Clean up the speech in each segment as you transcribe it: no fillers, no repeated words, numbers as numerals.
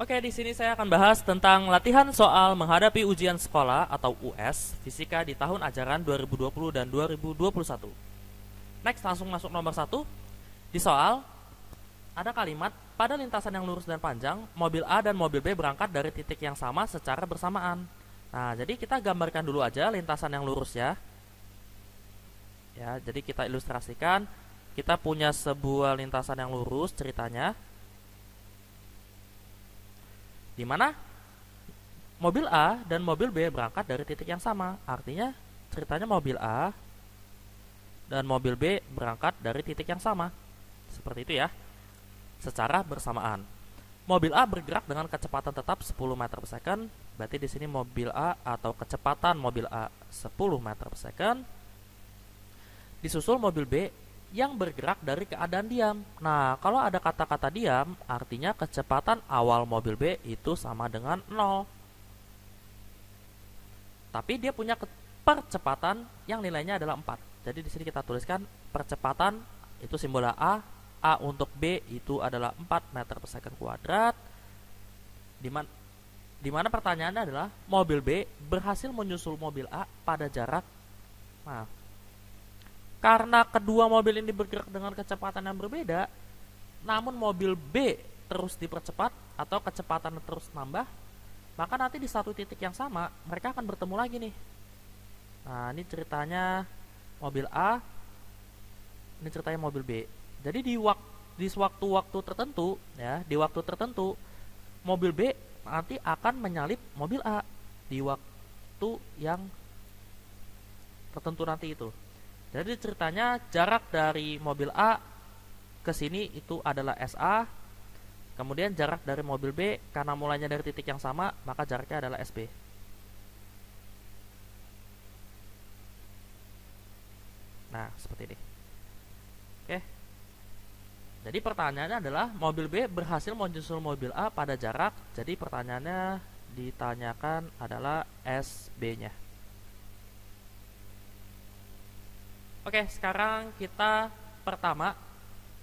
Oke, di sini saya akan bahas tentang latihan soal menghadapi ujian sekolah atau US fisika di tahun ajaran 2020 dan 2021. Next, langsung masuk nomor 1. Di soal, ada kalimat, pada lintasan yang lurus dan panjang, mobil A dan mobil B berangkat dari titik yang sama secara bersamaan. Nah, jadi kita gambarkan dulu aja lintasan yang lurus ya. Ya, jadi kita ilustrasikan, kita punya sebuah lintasan yang lurus ceritanya, di mana mobil A dan mobil B berangkat dari titik yang sama. Artinya ceritanya mobil A dan mobil B berangkat dari titik yang sama. Seperti itu ya. Secara bersamaan. Mobil A bergerak dengan kecepatan tetap 10 meter per second. Berarti di sini mobil A atau kecepatan mobil A 10 meter per second. Disusul mobil B yang bergerak dari keadaan diam. Nah, kalau ada kata-kata diam, artinya kecepatan awal mobil B itu sama dengan 0. Tapi dia punya percepatan yang nilainya adalah 4. Jadi di sini kita tuliskan percepatan itu simbol A untuk B itu adalah 4 meter per second kuadrat. Dimana pertanyaannya adalah mobil B berhasil menyusul mobil A pada jarak. Nah, karena kedua mobil ini bergerak dengan kecepatan yang berbeda, namun mobil B terus dipercepat atau kecepatan terus nambah, maka nanti di satu titik yang sama mereka akan bertemu lagi nih. Nah, ini ceritanya mobil A, ini ceritanya mobil B. Jadi di waktu-waktu tertentu ya, di waktu tertentu mobil B nanti akan menyalip mobil A di waktu yang tertentu nanti itu. Jadi ceritanya jarak dari mobil A ke sini itu adalah SA. Kemudian jarak dari mobil B karena mulainya dari titik yang sama, maka jaraknya adalah SB. Nah, seperti ini. Oke. Jadi pertanyaannya adalah mobil B berhasil menyusul mobil A pada jarak. Jadi pertanyaannya ditanyakan adalah SB-nya. Oke, sekarang kita pertama,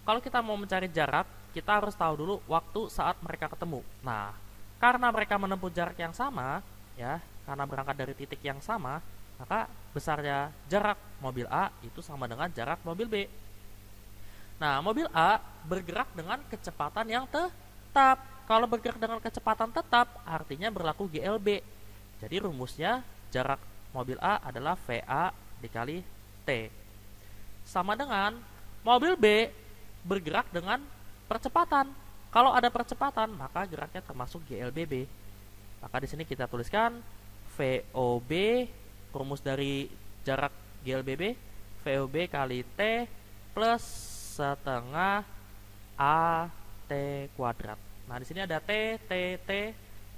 kalau kita mau mencari jarak, kita harus tahu dulu waktu saat mereka ketemu. Nah, karena mereka menempuh jarak yang sama, ya, karena berangkat dari titik yang sama, maka besarnya jarak mobil A itu sama dengan jarak mobil B. Nah, mobil A bergerak dengan kecepatan yang tetap. Kalau bergerak dengan kecepatan tetap, artinya berlaku GLB. Jadi rumusnya jarak mobil A adalah VA dikali T. Sama dengan mobil B bergerak dengan percepatan. Kalau ada percepatan, maka geraknya termasuk GLBB. Maka di sini kita tuliskan VOB, rumus dari jarak GLBB, VOB kali T plus setengah AT kuadrat. Nah, di sini ada T, T, T.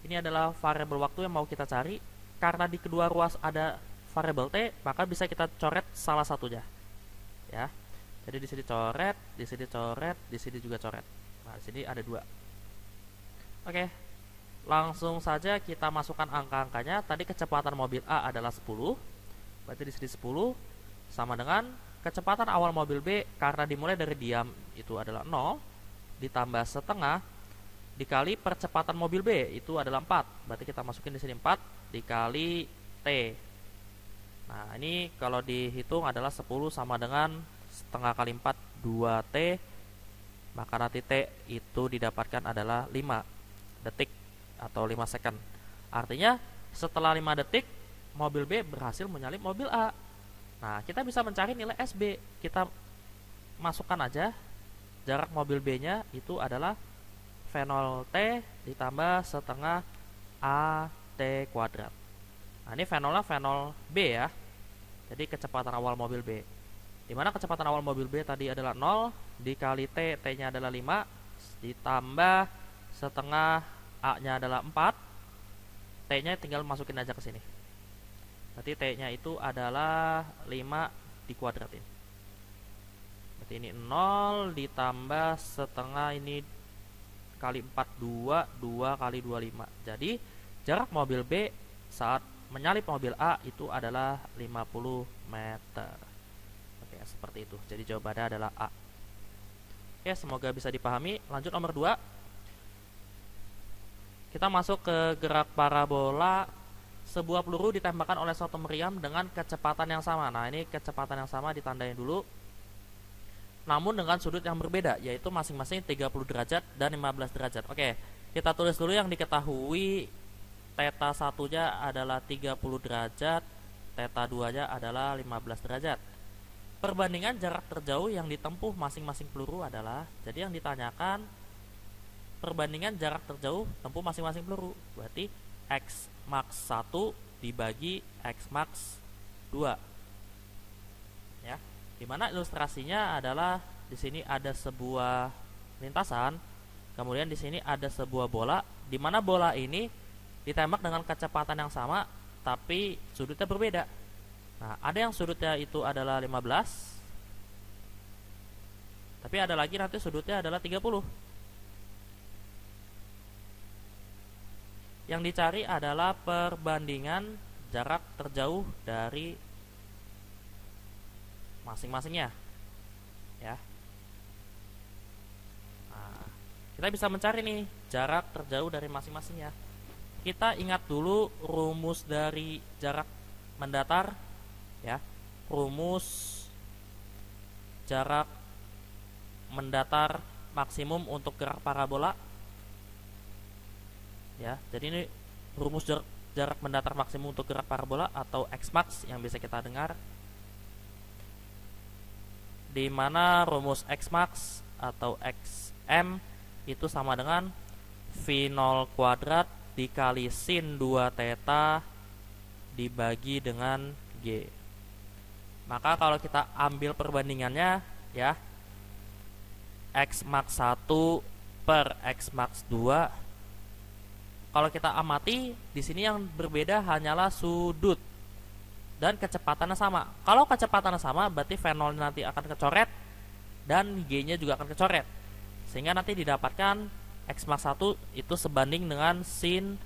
Ini adalah variabel waktu yang mau kita cari. Karena di kedua ruas ada variabel T, maka bisa kita coret salah satunya. Ya, jadi di sini coret, di sini coret, di sini juga coret. Nah, di sini ada 2. Oke, langsung saja kita masukkan angka-angkanya. Tadi kecepatan mobil A adalah 10, berarti di sini 10 sama dengan kecepatan awal mobil B karena dimulai dari diam itu adalah 0 ditambah setengah dikali percepatan mobil B itu adalah 4. Berarti kita masukin di sini 4 dikali T. Nah, ini kalau dihitung adalah 10 sama dengan setengah kali 4, 2T. Maka nanti T itu didapatkan adalah 5 detik atau 5 second. Artinya setelah 5 detik, mobil B berhasil menyalip mobil A. Nah, kita bisa mencari nilai SB. Kita masukkan aja jarak mobil B-nya itu adalah V0T ditambah setengah AT kuadrat. Nah, ini V0-nya V0 B ya. Jadi kecepatan awal mobil B. Dimana kecepatan awal mobil B tadi adalah 0 dikali T, T-nya adalah 5 ditambah setengah A-nya adalah 4. T-nya tinggal masukin aja ke sini. Berarti T-nya itu adalah 5 dikuadratin. Berarti ini 0 ditambah setengah ini kali 4, 2 kali 25. Jadi jarak mobil B saat menyalip mobil A itu adalah 50 meter. Oke, seperti itu. Jadi jawabannya adalah A. Oke, semoga bisa dipahami. Lanjut nomor 2. kita masuk ke gerak parabola. Sebuah peluru ditembakkan oleh suatu meriam dengan kecepatan yang sama. Nah, ini kecepatan yang sama ditandain dulu. Namun dengan sudut yang berbeda, yaitu masing-masing 30 derajat dan 15 derajat. Oke, kita tulis dulu yang diketahui. Theta 1-nya adalah 30 derajat, theta 2-nya adalah 15 derajat. Perbandingan jarak terjauh yang ditempuh masing-masing peluru adalah, jadi yang ditanyakan perbandingan jarak terjauh tempuh masing-masing peluru. Berarti X max 1 dibagi X max 2. Ya. Dimana ilustrasinya adalah di sini ada sebuah lintasan, kemudian di sini ada sebuah bola, di mana bola ini ditembak dengan kecepatan yang sama tapi sudutnya berbeda. Nah, ada yang sudutnya itu adalah 15, tapi ada lagi nanti sudutnya adalah 30. Yang dicari adalah perbandingan jarak terjauh dari masing-masingnya, ya. Nah, kita bisa mencari nih jarak terjauh dari masing-masingnya. Kita ingat dulu rumus dari jarak mendatar, ya. Rumus jarak mendatar maksimum untuk gerak parabola, ya. Jadi ini rumus jarak mendatar maksimum untuk gerak parabola atau X max yang bisa kita dengar, di mana rumus X max atau XM itu sama dengan V0 kuadrat dikali sin 2 theta dibagi dengan G. Maka kalau kita ambil perbandingannya, ya, X max 1 per X max 2, kalau kita amati di sini yang berbeda hanyalah sudut dan kecepatannya sama. Kalau kecepatannya sama, berarti V0 nanti akan kecoret dan G-nya juga akan kecoret, sehingga nanti didapatkan X max 1 itu sebanding dengan sin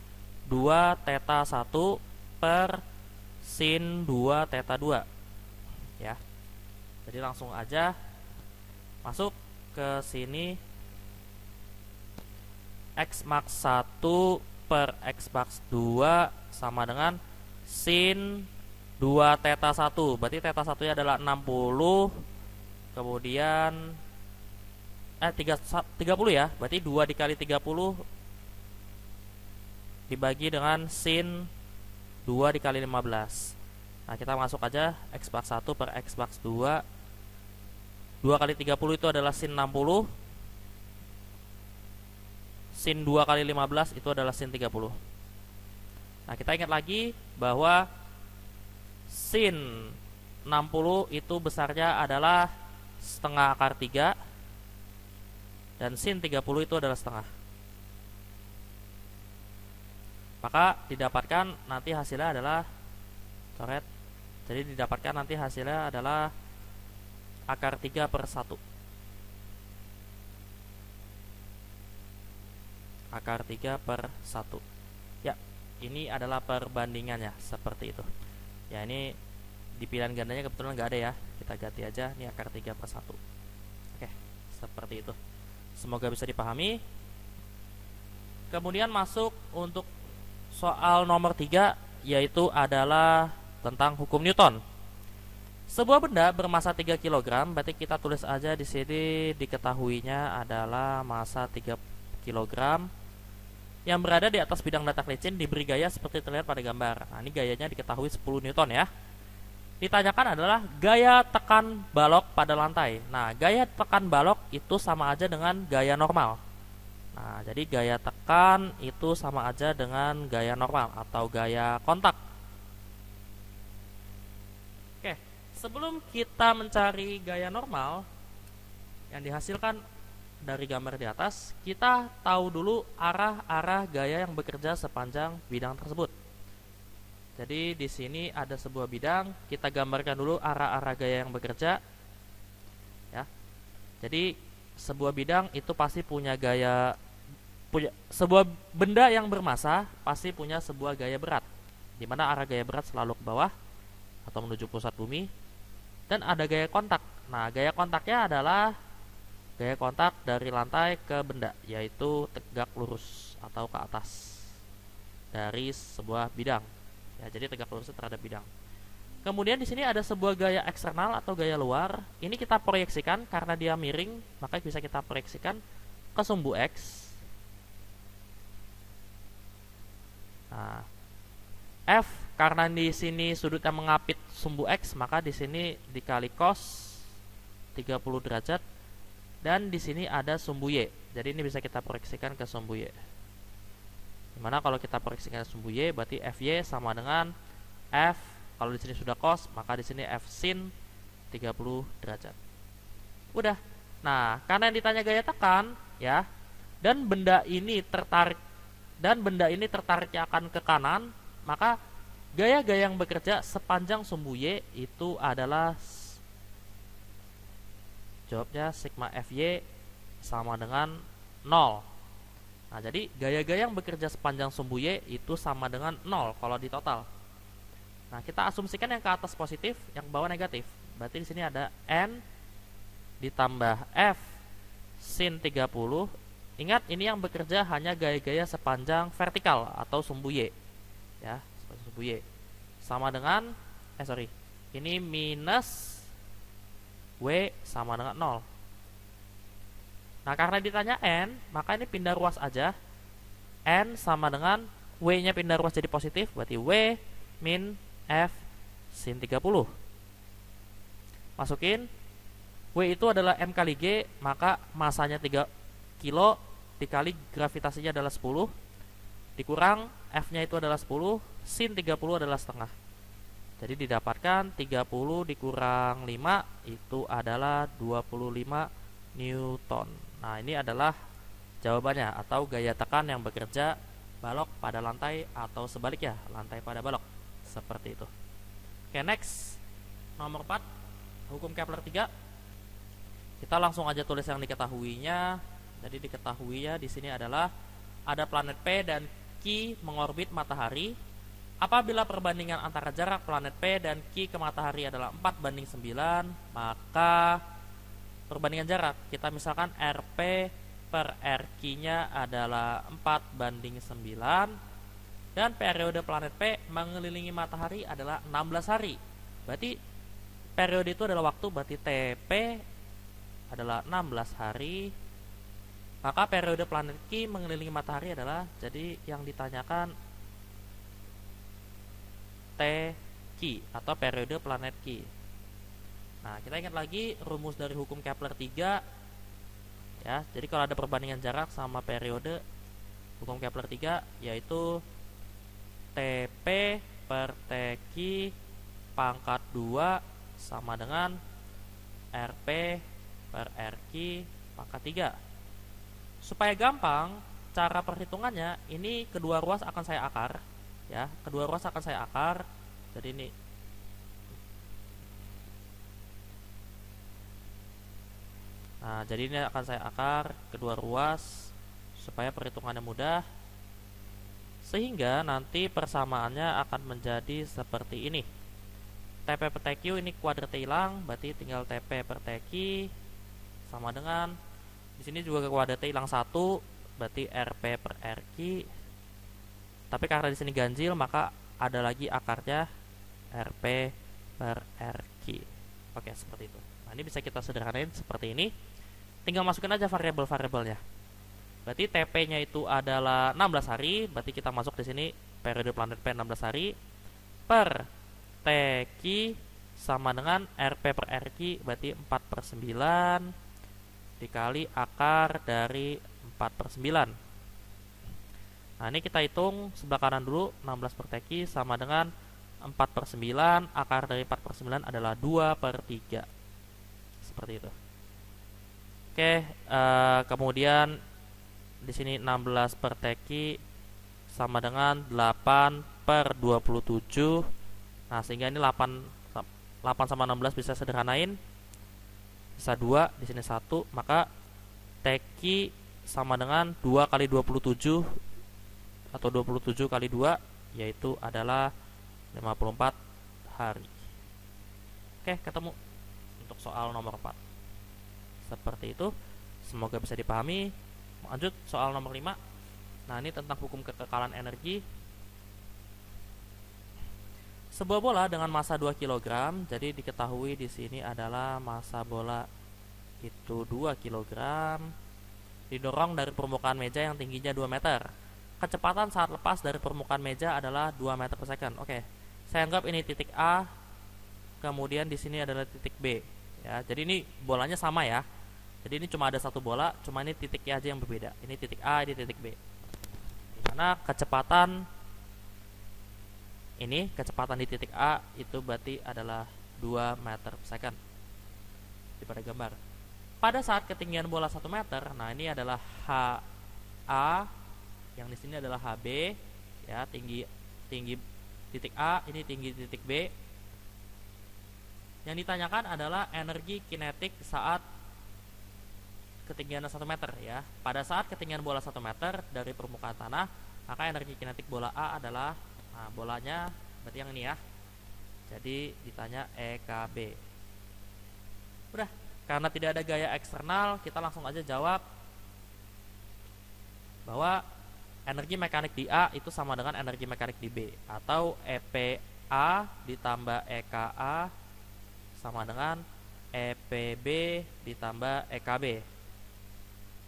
2 theta 1 per sin 2 theta 2, ya. Jadi langsung aja masuk ke sini. X max 1 per X max 2 sama dengan sin 2 theta 1. Berarti theta 1 nya adalah 60. Kemudian 30 ya. Berarti 2 dikali 30 dibagi dengan sin 2 dikali 15. Nah, kita masuk aja X max 1 per X max 2. 2 kali 30 itu adalah sin 60. Sin 2 kali 15 itu adalah sin 30. Nah, kita ingat lagi bahwa sin 60 itu besarnya adalah setengah akar 3 dan sin 30 itu adalah setengah. Maka didapatkan nanti hasilnya adalah coret. Jadi didapatkan nanti hasilnya adalah akar 3 per 1. Akar 3 per 1. Ya, ini adalah perbandingannya seperti itu. Ya, ini di pilihan gandanya kebetulan nggak ada ya. Kita ganti aja, ini akar 3 per 1. Oke, seperti itu. Semoga bisa dipahami. Kemudian masuk untuk soal nomor 3, yaitu adalah tentang hukum Newton. Sebuah benda bermasa 3 kg, berarti kita tulis aja di sini diketahuinya adalah masa 3 kg yang berada di atas bidang datar licin diberi gaya seperti terlihat pada gambar. Nah, ini gayanya diketahui 10 Newton ya. Ditanyakan adalah gaya tekan balok pada lantai. Nah, gaya tekan balok itu sama aja dengan gaya normal. Nah, jadi gaya tekan itu sama aja dengan gaya normal atau gaya kontak. Oke, sebelum kita mencari gaya normal yang dihasilkan dari gambar di atas, kita tahu dulu arah-arah gaya yang bekerja sepanjang bidang tersebut. Jadi di sini ada sebuah bidang, kita gambarkan dulu arah-arah gaya yang bekerja. Ya. Jadi sebuah bidang itu pasti punya sebuah benda yang bermasa pasti punya sebuah gaya berat, di mana arah gaya berat selalu ke bawah atau menuju pusat bumi, dan ada gaya kontak. Nah, gaya kontaknya adalah gaya kontak dari lantai ke benda, yaitu tegak lurus atau ke atas dari sebuah bidang. Ya, jadi tegak lurus terhadap bidang. Kemudian di sini ada sebuah gaya eksternal atau gaya luar. Ini kita proyeksikan karena dia miring, maka bisa kita proyeksikan ke sumbu X. Nah, F karena di sini sudutnya mengapit sumbu X, maka di sini dikali cos 30 derajat, dan di sini ada sumbu Y. Jadi ini bisa kita proyeksikan ke sumbu Y. Dimana kalau kita proyeksikan ke sumbu Y, berarti FY sama dengan F. Kalau di sini sudah cos, maka di sini F sin 30 derajat. Udah. Nah, karena yang ditanya gaya tekan, ya, dan benda ini tertariknya akan ke kanan, maka gaya-gaya yang bekerja sepanjang sumbu Y itu adalah, jawabnya sigma Fy sama dengan 0. Nah, jadi gaya-gaya yang bekerja sepanjang sumbu Y itu sama dengan 0 kalau di total. Nah, kita asumsikan yang ke atas positif, yang ke bawah negatif. Berarti di sini ada N ditambah F sin 30. Ingat, ini yang bekerja hanya gaya-gaya sepanjang vertikal atau sumbu Y. Ya, sumbu Y. Sama dengan ini minus W sama dengan 0. Nah, karena ditanya N, maka ini pindah ruas aja. N sama dengan W-nya pindah ruas jadi positif, berarti W min F sin 30. Masukin W itu adalah M kali G, maka masanya 3 kilo dikali gravitasinya adalah 10, dikurang F-nya itu adalah 10, sin 30 adalah setengah. Jadi didapatkan 30 dikurang 5 itu adalah 25 Newton. Nah, ini adalah jawabannya, atau gaya tekan yang bekerja balok pada lantai atau sebaliknya, lantai pada balok. Seperti itu. Oke, next. Nomor 4, hukum Kepler 3. Kita langsung aja tulis yang diketahuinya. Jadi diketahuinya di sini adalah ada planet P dan Q mengorbit matahari. Apabila perbandingan antara jarak planet P dan Q ke matahari adalah 4:9, maka perbandingan jarak, kita misalkan RP per RQ-nya adalah 4:9, dan periode planet P mengelilingi matahari adalah 16 hari. Berarti periode itu adalah waktu, berarti TP adalah 16 hari. Maka periode planet Q mengelilingi matahari adalah, jadi yang ditanyakan TQ atau periode planet Q. Nah, kita ingat lagi rumus dari hukum Kepler 3. Ya, jadi kalau ada perbandingan jarak sama periode, hukum Kepler 3 yaitu TP per TQ pangkat 2 sama dengan RP per RQ pangkat 3. Supaya gampang cara perhitungannya, ini kedua ruas akan saya akar, ya, kedua ruas akan saya akar. Jadi ini jadi ini akan saya akar kedua ruas supaya perhitungannya mudah, sehingga nanti persamaannya akan menjadi seperti ini. TP per TQ ini kuadrat hilang, berarti tinggal TP per TQ sama dengan, di sini juga kuadrat hilang 1, berarti RP per RQ. Tapi karena di sini ganjil, maka ada lagi akarnya RP per RQ. Oke, seperti itu. Nah, ini bisa kita sederhanain seperti ini. Tinggal masukin aja variabel-variabelnya. Berarti TP-nya itu adalah 16 hari, berarti kita masuk di sini periode planet P 16 hari per TQ sama dengan RP per RQ, berarti 4/9 dikali akar dari 4/9. Nah, ini kita hitung sebelah kanan dulu. 16 per TQ sama dengan 4/9, akar dari 4/9 adalah 2/3. Seperti itu. Oke, kemudian di sini 16 per TQ sama dengan 8/27. Nah, sehingga ini 8 sama 16 bisa sederhanain. Bisa 2, di sini 1, maka TQ sama dengan 2 kali 27 atau 27 kali 2, yaitu adalah 54 hari. Oke, ketemu untuk soal nomor 4. Seperti itu. Semoga bisa dipahami. Lanjut soal nomor 5. Nah, ini tentang hukum kekekalan energi. Sebuah bola dengan massa 2 kg, jadi diketahui di sini adalah massa bola itu 2 kg, didorong dari permukaan meja yang tingginya 2 meter. Kecepatan saat lepas dari permukaan meja adalah 2 meter per second. Oke. Saya anggap ini titik A, kemudian di sini adalah titik B. Ya, jadi ini bolanya sama ya. Jadi ini cuma ada satu bola, cuma ini titiknya aja yang berbeda. Ini titik A, ini titik B. Dimana kecepatan ini, kecepatan di titik A itu berarti adalah 2 meter per second. Di pada gambar. Pada saat ketinggian bola 1 meter, nah ini adalah HA, yang di sini adalah HB, ya, tinggi titik A, ini tinggi titik B. Yang ditanyakan adalah energi kinetik saat ketinggian 1 meter, ya. Pada saat ketinggian bola 1 meter dari permukaan tanah, maka energi kinetik bola A adalah, nah, bolanya berarti yang ini ya. Jadi ditanya EKB. Udah, karena tidak ada gaya eksternal, kita langsung aja jawab bahwa energi mekanik di A itu sama dengan energi mekanik di B, atau EPA ditambah EKA sama dengan EPB ditambah EKB,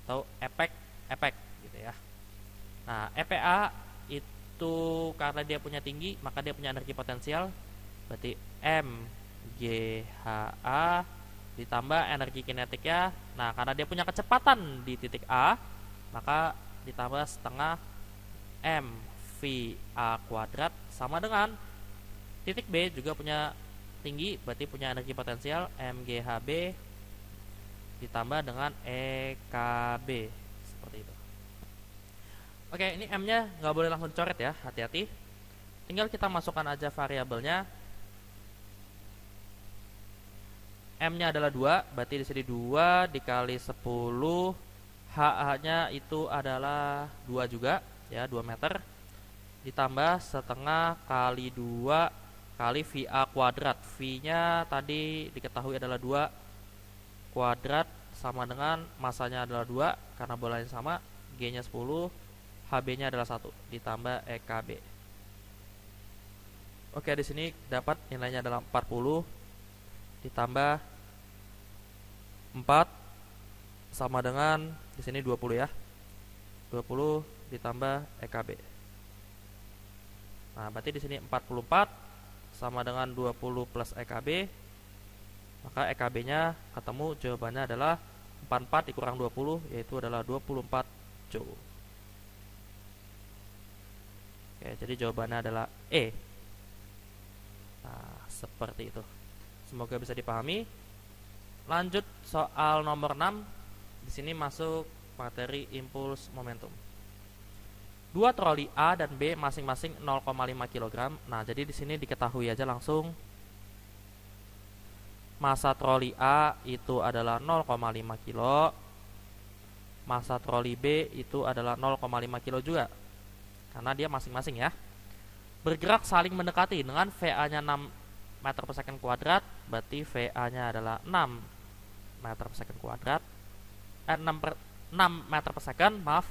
atau efek gitu ya. Nah, EPA itu karena dia punya tinggi, maka dia punya energi potensial, berarti MGHA ditambah energi kinetiknya. Nah, karena dia punya kecepatan di titik A, maka ditambah setengah MVA kuadrat sama dengan titik B juga punya tinggi, berarti punya energi potensial MGHB ditambah dengan EKB, seperti itu. Oke, ini M-nya nggak boleh langsung coret ya, hati-hati. Tinggal kita masukkan aja variabelnya. M-nya adalah 2, berarti di sini 2 dikali 10, HA-nya itu adalah 2 juga, ya, 2 meter. Ditambah setengah kali 2 kali VA kuadrat. V-nya tadi diketahui adalah 2 kuadrat sama dengan masanya adalah 2 karena bolanya sama, G-nya 10, HB-nya adalah 1 ditambah EKB. Oke, di sini dapat nilainya adalah 40 ditambah 4 sama dengan di sini 20 ya. 20 ditambah EKB. Nah, berarti di sini 44 sama dengan 20 plus EKB. Maka EKB-nya ketemu, jawabannya adalah 44 dikurang 20, yaitu adalah 24 Joule. Oke, jadi jawabannya adalah E. Nah, seperti itu. Semoga bisa dipahami. Lanjut soal nomor 6. Di sini masuk materi impuls momentum. Dua troli A dan B masing-masing 0,5 kg. Nah, jadi di sini diketahui aja langsung massa troli A itu adalah 0,5 kg. Massa troli B itu adalah 0,5 kg juga. Karena dia masing-masing ya. Bergerak saling mendekati dengan VA-nya 6 meter per second kuadrat, berarti VA-nya adalah 6 meter per second kuadrat. 6 meter per second, maaf.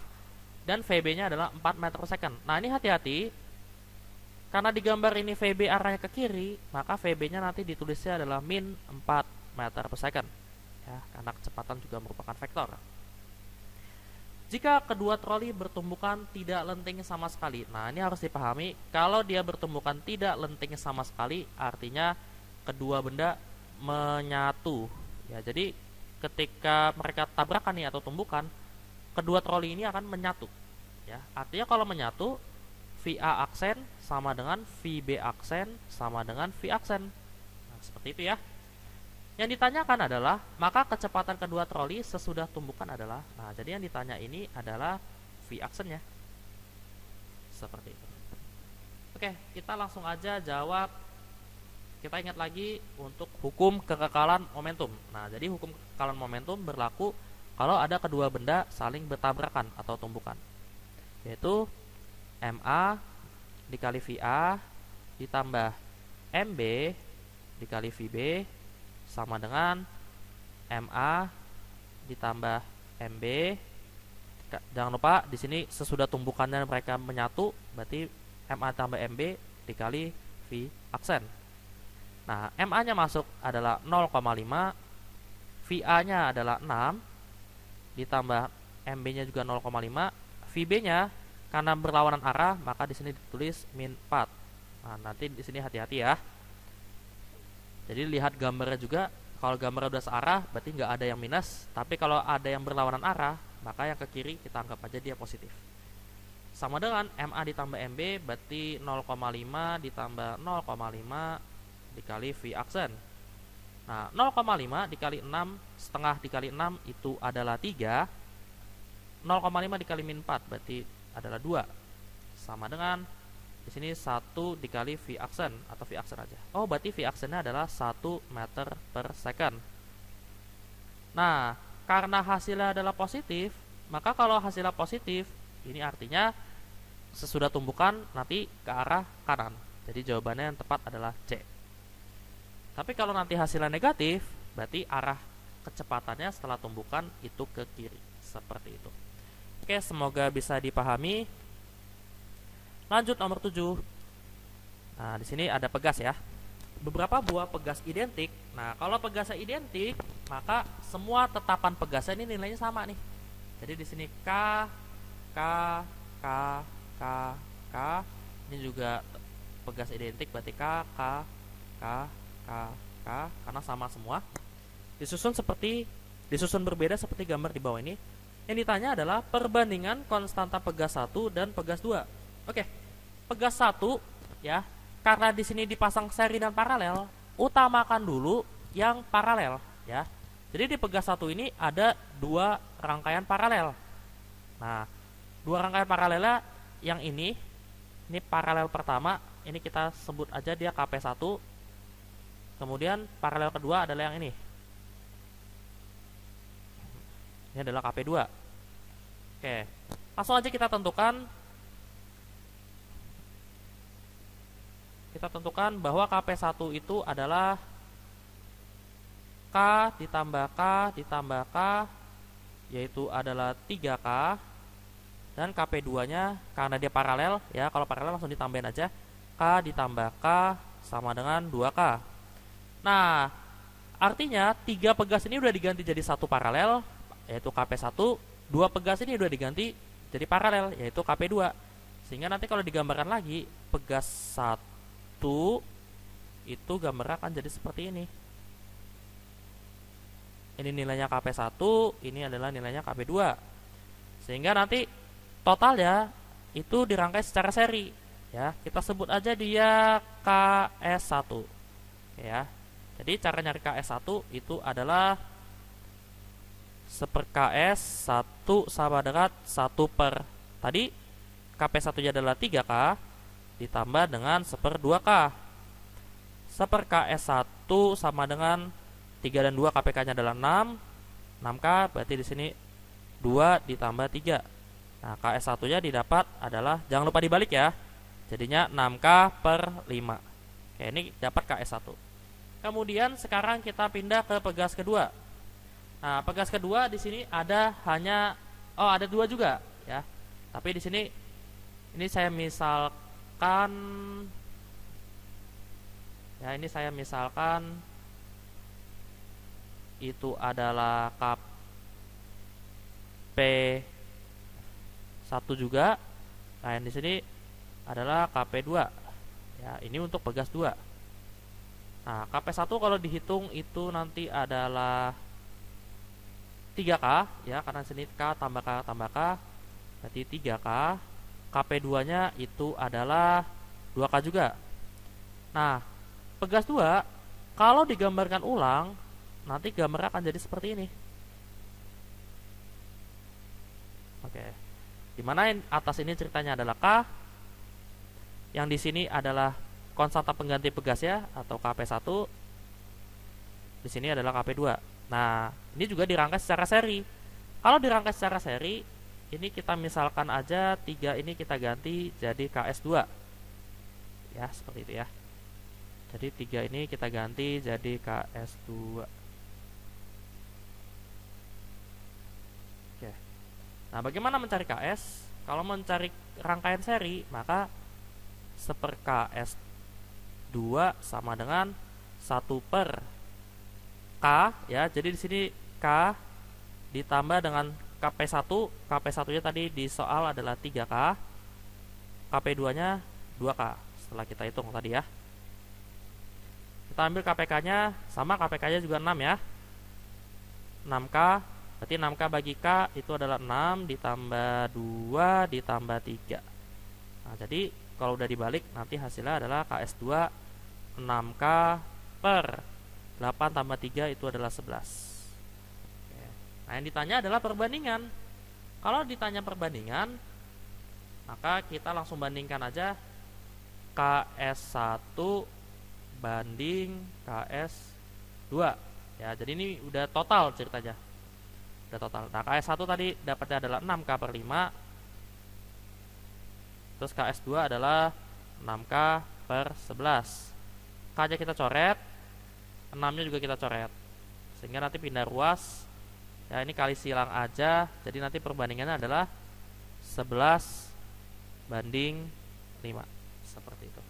Dan VB-nya adalah 4 meter per second. Nah, ini hati-hati. Karena di gambar ini VB arahnya ke kiri, maka VB-nya nanti ditulisnya adalah min 4 meter per second. Ya, karena kecepatan juga merupakan vektor. Jika kedua troli bertumbukan tidak lenting sama sekali. Nah, ini harus dipahami. Kalau dia bertumbukan tidak lenting sama sekali, artinya kedua benda menyatu. Ya, jadi ketika mereka tabrakan nih atau tumbukan, kedua troli ini akan menyatu. Ya, artinya kalau menyatu, VA aksen sama dengan VB aksen sama dengan V aksen. Nah, seperti itu ya. Yang ditanyakan adalah, maka kecepatan kedua troli sesudah tumbukan adalah, nah, jadi yang ditanya ini adalah V aksennya. Seperti itu. Oke, kita langsung aja jawab. Kita ingat lagi untuk hukum kekekalan momentum. Nah, jadi hukum kekekalan momentum berlaku kalau ada kedua benda saling bertabrakan atau tumbukan. Yaitu MA dikali VA ditambah MB dikali VB sama dengan MA ditambah MB. Jangan lupa di sini sesudah tumbukannya mereka menyatu, berarti MA tambah MB dikali V aksen. Nah, MA-nya masuk adalah 0,5, VA-nya adalah 6, ditambah MB-nya juga 0,5, VB-nya karena berlawanan arah, maka di sini ditulis min 4. Nah, nanti di sini hati-hati ya. Jadi lihat gambarnya juga, kalau gambarnya udah searah, berarti nggak ada yang minus. Tapi kalau ada yang berlawanan arah, maka yang ke kiri kita anggap aja dia positif. Sama dengan MA ditambah MB, berarti 0,5 ditambah 0,5 dikali V aksen. Nah, 0,5 dikali 6, setengah dikali 6 itu adalah 3. 0,5 dikali min 4 berarti adalah 2. Sama dengan di sini 1 dikali V aksen atau V aksen aja. Oh, berarti V aksennya adalah 1 meter per second. Nah, karena hasilnya adalah positif, maka kalau hasilnya positif, ini artinya sesudah tumbukan nanti ke arah kanan. Jadi jawabannya yang tepat adalah C. Tapi kalau nanti hasilnya negatif, berarti arah kecepatannya setelah tumbukan itu ke kiri. Seperti itu. Oke, semoga bisa dipahami. Lanjut nomor 7. Nah, di sini ada pegas ya. Beberapa buah pegas identik. Nah, kalau pegasnya identik, maka semua tetapan pegasnya ini nilainya sama nih. Jadi di sini K, K, K, K, K. Ini juga pegas identik, berarti K, K, K, K, K, karena sama semua. Disusun berbeda seperti gambar di bawah ini. Yang ditanya adalah perbandingan konstanta pegas 1 dan pegas 2. Oke. Pegas 1 ya, karena di sini dipasang seri dan paralel, utamakan dulu yang paralel ya. Jadi di pegas 1 ini ada 2 rangkaian paralel. Nah, 2 rangkaian paralelnya yang ini paralel pertama, ini kita sebut aja dia KP1. Kemudian paralel kedua adalah yang ini. Ini adalah KP2. Oke, langsung aja kita tentukan. Kita tentukan bahwa KP1 itu adalah K ditambah K ditambah K, yaitu adalah 3K. Dan KP2-nya karena dia paralel ya, kalau paralel langsung ditambahin aja. K ditambah K sama dengan 2K. Nah, artinya 3 pegas ini udah diganti jadi 1 paralel, yaitu KP1. 2 pegas ini udah diganti jadi paralel, yaitu KP2. Sehingga nanti kalau digambarkan lagi, pegas 1 itu gambarnya akan jadi seperti ini. Ini nilainya KP1, ini adalah nilainya KP2. Sehingga nanti totalnya itu dirangkai secara seri ya. Kita sebut aja dia KS1. Ya. Jadi cara nyari KS1 itu adalah 1 KS 1 sama dengan 1 per tadi KP1 nya adalah 3K ditambah dengan 1/2K. 1 KS1 sama dengan 3 dan 2, KPK nya adalah 6. 6K berarti di sini 2 ditambah 3. Nah, KS1 nya didapat adalah, jangan lupa dibalik ya. Jadinya 6K per 5. Oke, ini dapat KS1. Kemudian sekarang kita pindah ke pegas kedua. Nah, pegas kedua di sini ada ada 2 juga ya. Tapi di sini ini saya misalkan itu adalah KP1 juga. Nah, yang di sini adalah KP2. Ya, ini untuk pegas 2. Nah, KP1 kalau dihitung itu nanti adalah 3K ya, karena sini K tambah K tambah K berarti 3K. KP2-nya itu adalah 2K juga. Nah, pegas 2 kalau digambarkan ulang nanti gambarnya akan jadi seperti ini. Oke. Dimana yang atas ini ceritanya adalah K, yang di sini adalah konstanta pengganti pegas ya, atau KP1. Di sini adalah KP2. Nah, ini juga dirangkai secara seri. Kalau dirangkai secara seri, ini kita misalkan aja 3 ini kita ganti jadi KS2. Ya, seperti itu ya. Jadi 3 ini kita ganti jadi KS2. Nah, bagaimana mencari KS? Kalau mencari rangkaian seri, maka 1 KS 2 sama dengan 1 per K ya. Jadi di sini K ditambah dengan KP1. KP1-nya tadi di soal adalah 3K. KP2-nya 2K. Setelah kita hitung tadi ya. Kita ambil KPK-nya, sama KPK-nya juga 6 ya. 6K, berarti 6K bagi K itu adalah 6 ditambah 2 ditambah 3. Nah, jadi kalau udah dibalik nanti hasilnya adalah KS2 6K per 8 tambah 3 itu adalah 11. Oke. Nah, yang ditanya adalah perbandingan. Kalau ditanya perbandingan, maka kita langsung bandingkan aja KS1 banding KS2 ya. Jadi ini udah total ceritanya, udah total. Nah, KS1 tadi dapatnya adalah 6K per 5, terus KS2 adalah 6K per 11. K nya kita coret, 6 nya juga kita coret, sehingga nanti pindah ruas ya. Ini kali silang aja, jadi nanti perbandingannya adalah 11 banding 5 seperti itu.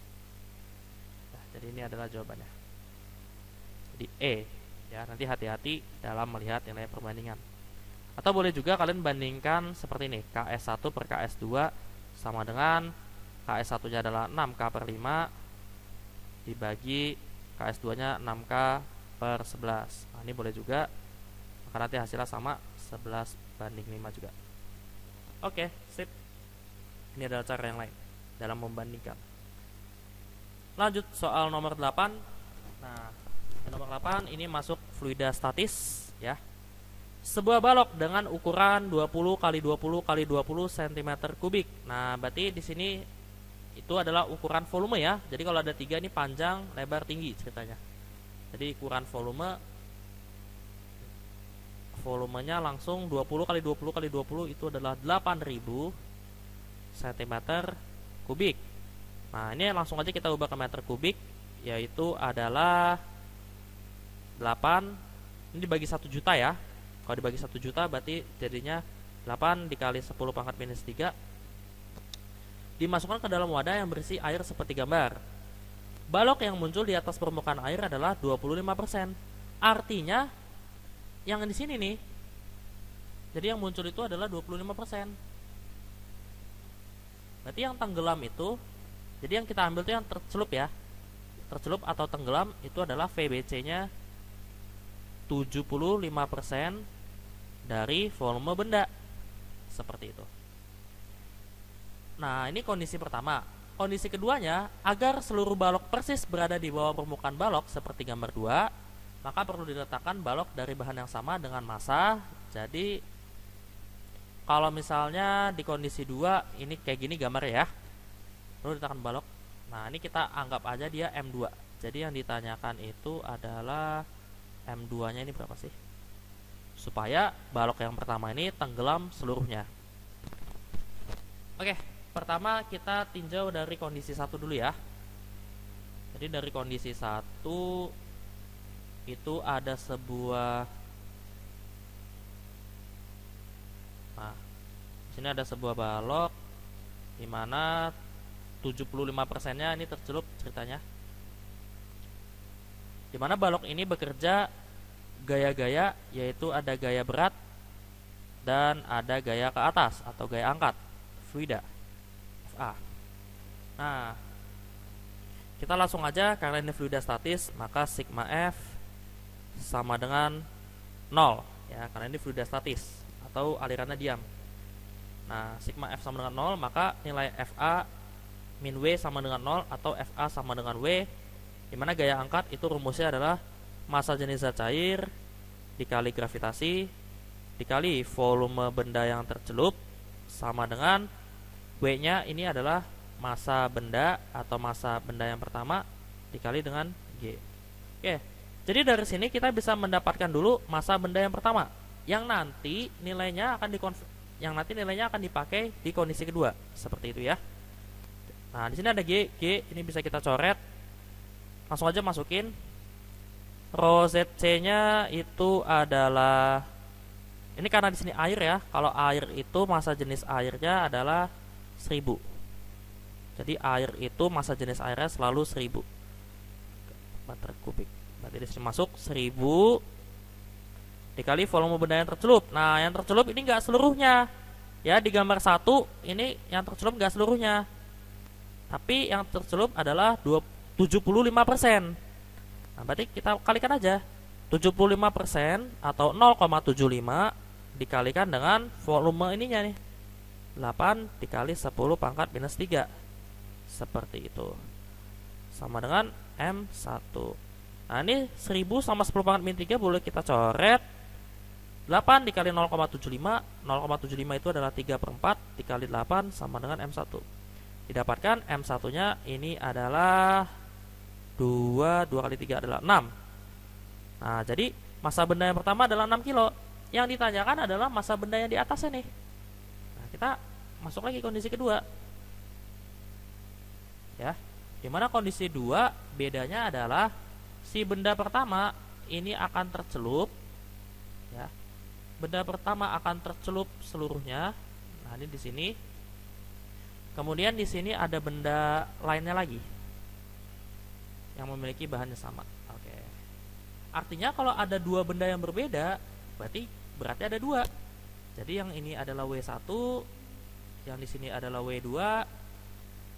Jadi ini adalah jawabannya. Jadi E ya, nanti hati-hati dalam melihat nilai perbandingan. Atau boleh juga kalian bandingkan seperti ini, KS1 per KS2 sama dengan KS1 nya adalah 6K per 5 dibagi KS2 nya 6K per 11. Nah, ini boleh juga, maka nanti hasilnya sama 11 banding 5 juga. Oke, sip. Ini adalah cara yang lain dalam membandingkan. Lanjut soal nomor 8. Nah, nomor 8 ini masuk fluida statis ya. Sebuah balok dengan ukuran 20 x 20 x 20 cm kubik. Nah, berarti di sini itu adalah ukuran volume ya. Jadi kalau ada 3 ini panjang, lebar, tinggi ceritanya. Jadi ukuran volumenya langsung 20 x 20 x 20 itu adalah 8000 cm kubik. Nah, ini langsung aja kita ubah ke meter kubik, yaitu adalah 8. Ini dibagi 1 juta ya. Kalau dibagi 1 juta berarti jadinya 8 dikali 10 pangkat minus 3. Dimasukkan ke dalam wadah yang berisi air seperti gambar. Balok yang muncul di atas permukaan air adalah 25%. Artinya yang di sini nih, jadi yang muncul itu adalah 25%. Berarti yang tenggelam itu, jadi yang kita ambil itu yang tercelup ya. Tercelup atau tenggelam itu adalah VBC-nya 75% dari volume benda. Seperti itu. Nah, ini kondisi pertama. Kondisi keduanya, agar seluruh balok persis berada di bawah permukaan balok seperti gambar 2, maka perlu diletakkan balok dari bahan yang sama dengan massa. Jadi kalau misalnya di kondisi 2 ini kayak gini gambar ya, perlu diletakkan balok. Nah, ini kita anggap aja dia M2. Jadi yang ditanyakan itu adalah M2 nya ini berapa sih, supaya balok yang pertama ini tenggelam seluruhnya. Oke, pertama kita tinjau dari kondisi 1 dulu ya. Jadi dari kondisi 1 itu ada sebuah, nah, sini ada sebuah balok dimana 75%-nya ini tercelup ceritanya. Dimana balok ini bekerja gaya-gaya, yaitu ada gaya berat dan ada gaya ke atas atau gaya angkat, fluida FA. Nah, kita langsung aja, karena ini fluida statis, maka sigma F sama dengan 0 ya, karena ini fluida statis atau alirannya diam. Nah, sigma F sama dengan 0, maka nilai FA min W sama dengan 0 atau FA sama dengan W, dimana gaya angkat itu rumusnya adalah massa jenis zat cair dikali gravitasi dikali volume benda yang tercelup sama dengan W nya ini adalah massa benda atau massa benda yang pertama dikali dengan G. Oke, jadi dari sini kita bisa mendapatkan dulu massa benda yang pertama yang nanti nilainya akan dipakai di kondisi kedua, seperti itu ya. Nah, di sini ada G ini bisa kita coret. Langsung aja masukin. Rho ZC nya itu adalah Ini karena di sini air ya. Kalau air itu massa jenis airnya adalah 1000. Jadi air itu massa jenis airnya selalu 1000 meter kubik. Berarti di sini masuk 1000 dikali volume benda yang tercelup. Nah, yang tercelup ini enggak seluruhnya. Ya, di gambar 1 ini yang tercelup enggak seluruhnya. Tapi yang tercelup adalah 75%. Nah, berarti kita kalikan aja. 75% atau 0,75 dikalikan dengan volume ininya nih. 8 dikali 10 pangkat minus 3. Seperti itu. Sama dengan M1. Nah, ini 1000 sama 10 pangkat min 3 boleh kita coret. 8 dikali 0,75. 0,75 itu adalah 3/4 dikali 8 sama dengan M1. Didapatkan M1 nya ini adalah 2 kali 3 adalah 6. Nah, jadi massa benda yang pertama adalah 6 kilo. Yang ditanyakan adalah massa benda yang di atasnya nih. Nah, kita masuk lagi kondisi kedua. Ya, dimana kondisi 2 bedanya adalah si benda pertama ini akan tercelup. Ya, benda pertama akan tercelup seluruhnya. Nah, ini di sini. Kemudian di sini ada benda lainnya lagi yang memiliki bahan yang sama. Oke. Artinya kalau ada dua benda yang berbeda, berarti ada dua. Jadi yang ini adalah W1, yang di sini adalah W2,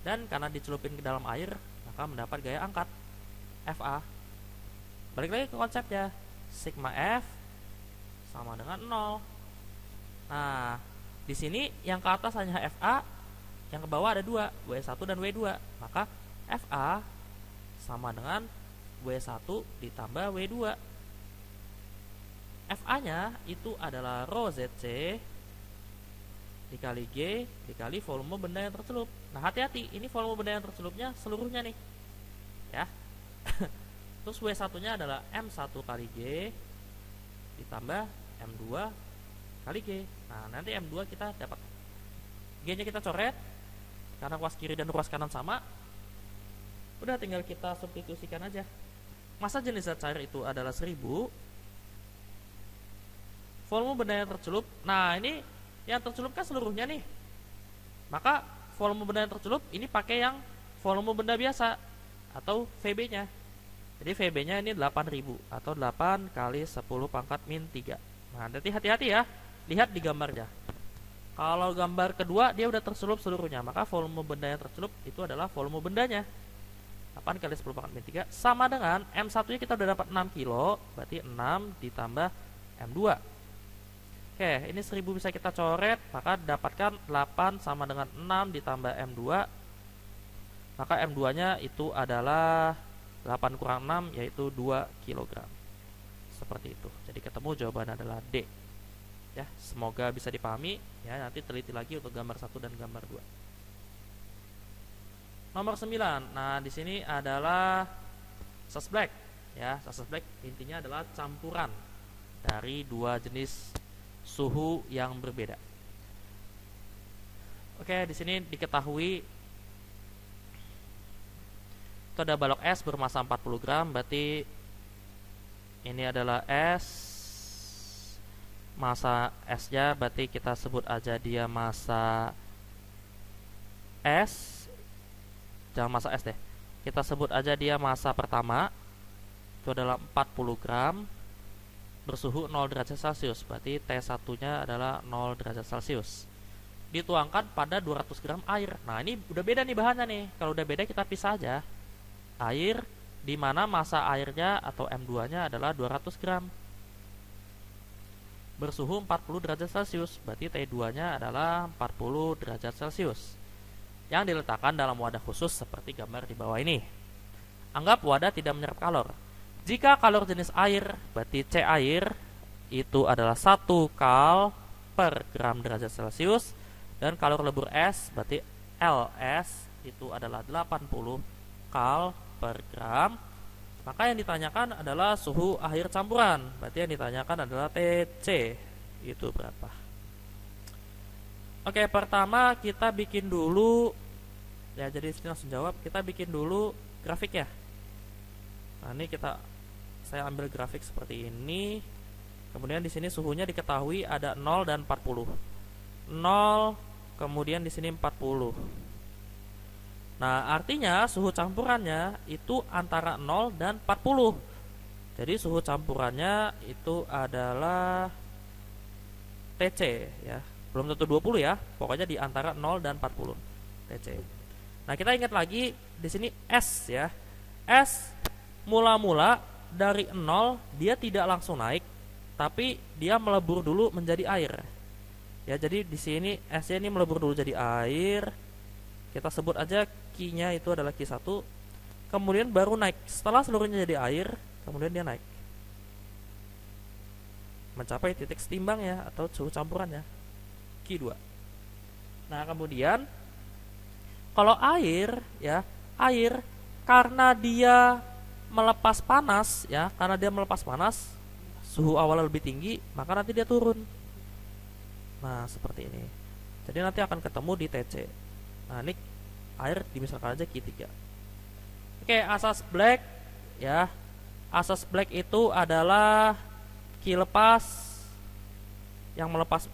dan karena dicelupin ke dalam air, maka mendapat gaya angkat FA. Balik lagi ke konsepnya. Sigma F sama dengan 0. Nah, di sini yang ke atas hanya FA, yang ke bawah ada 2, W1 dan W2. Maka FA sama dengan W1 ditambah W2. FA-nya itu adalah rho ZC dikali G dikali volume benda yang tercelup. Nah, hati-hati, ini volume benda yang tercelupnya seluruhnya nih. Ya. Terus W1-nya adalah M1 kali G ditambah M2 kali G. Nah, nanti M2 kita dapat G-nya kita coret karena ruas kiri dan ruas kanan sama. Udah tinggal kita substitusikan aja. Massa jenis zat cair itu adalah 1000. Volume benda yang tercelup. Nah, ini yang tercelup kan seluruhnya nih. Maka volume benda yang tercelup ini pakai yang volume benda biasa atau VB-nya. Jadi VB-nya ini 8000 atau 8 kali 10 pangkat min 3. Nah, nanti hati-hati ya. Lihat di gambarnya. Kalau gambar kedua dia udah tercelup seluruhnya, maka volume benda yang tercelup itu adalah volume bendanya. 8 kali 10 pangkat min 3 sama dengan M1-nya kita udah dapat 6 kilo, berarti 6 ditambah M2. Oke, ini 1000 bisa kita coret, maka dapatkan 8 sama dengan 6 ditambah M2. Maka M2-nya itu adalah 8 kurang 6 yaitu 2 kg. Seperti itu. Jadi ketemu jawabannya adalah D. Ya, semoga bisa dipahami ya, nanti teliti lagi untuk gambar 1 dan gambar 2. Nomor 9. Nah, di sini adalah sus black ya. Sus black intinya adalah campuran dari dua jenis suhu yang berbeda. Oke, di sini diketahui itu ada balok es bermassa 40 gram, berarti ini adalah es. Massa esnya berarti kita sebut aja dia massa es. Jangan massa es deh. Kita sebut aja dia massa pertama. Itu adalah 40 gram bersuhu 0 derajat Celcius. Berarti T1-nya adalah 0 derajat Celcius. Dituangkan pada 200 gram air. Nah, ini udah beda nih bahannya nih. Kalau udah beda kita pisah aja. Air di mana massa airnya atau M2-nya adalah 200 gram. Bersuhu 40 derajat Celcius. Berarti T2-nya adalah 40 derajat Celcius. Yang diletakkan dalam wadah khusus seperti gambar di bawah ini. Anggap wadah tidak menyerap kalor. Jika kalor jenis air, berarti C air itu adalah 1 kal per gram derajat Celcius. Dan kalor lebur es, berarti LS itu adalah 80 kal per gram. Maka yang ditanyakan adalah suhu akhir campuran. Berarti yang ditanyakan adalah TC. Itu berapa? Oke, pertama kita bikin dulu ya, jadi sini langsung jawab. Kita bikin dulu grafik ya. Nah, ini saya ambil grafik seperti ini. Kemudian di sini suhunya diketahui ada 0 dan 40. 0, kemudian di sini 40. Nah, artinya suhu campurannya itu antara 0 dan 40. Jadi suhu campurannya itu adalah TC ya. Belum tentu 20 ya. Pokoknya di antara 0 dan 40 TC. Nah, kita ingat lagi di sini S ya. S mula-mula dari 0 dia tidak langsung naik, tapi dia melebur dulu menjadi air. Ya, jadi di sini S-nya ini melebur dulu jadi air. Kita sebut aja Q-nya itu adalah Q1. Kemudian baru naik. Setelah seluruhnya jadi air, kemudian dia naik mencapai titik setimbang ya, atau suhu campurannya Q2. Nah, kemudian kalau air ya, air karena dia melepas panas ya, karena dia melepas panas, suhu awalnya lebih tinggi, maka nanti dia turun. Nah, seperti ini. Jadi nanti akan ketemu di TC. Nah, ini air dimisalkan aja Q3. Oke, asas Black ya. Asas Black itu adalah Q lepas yang melepas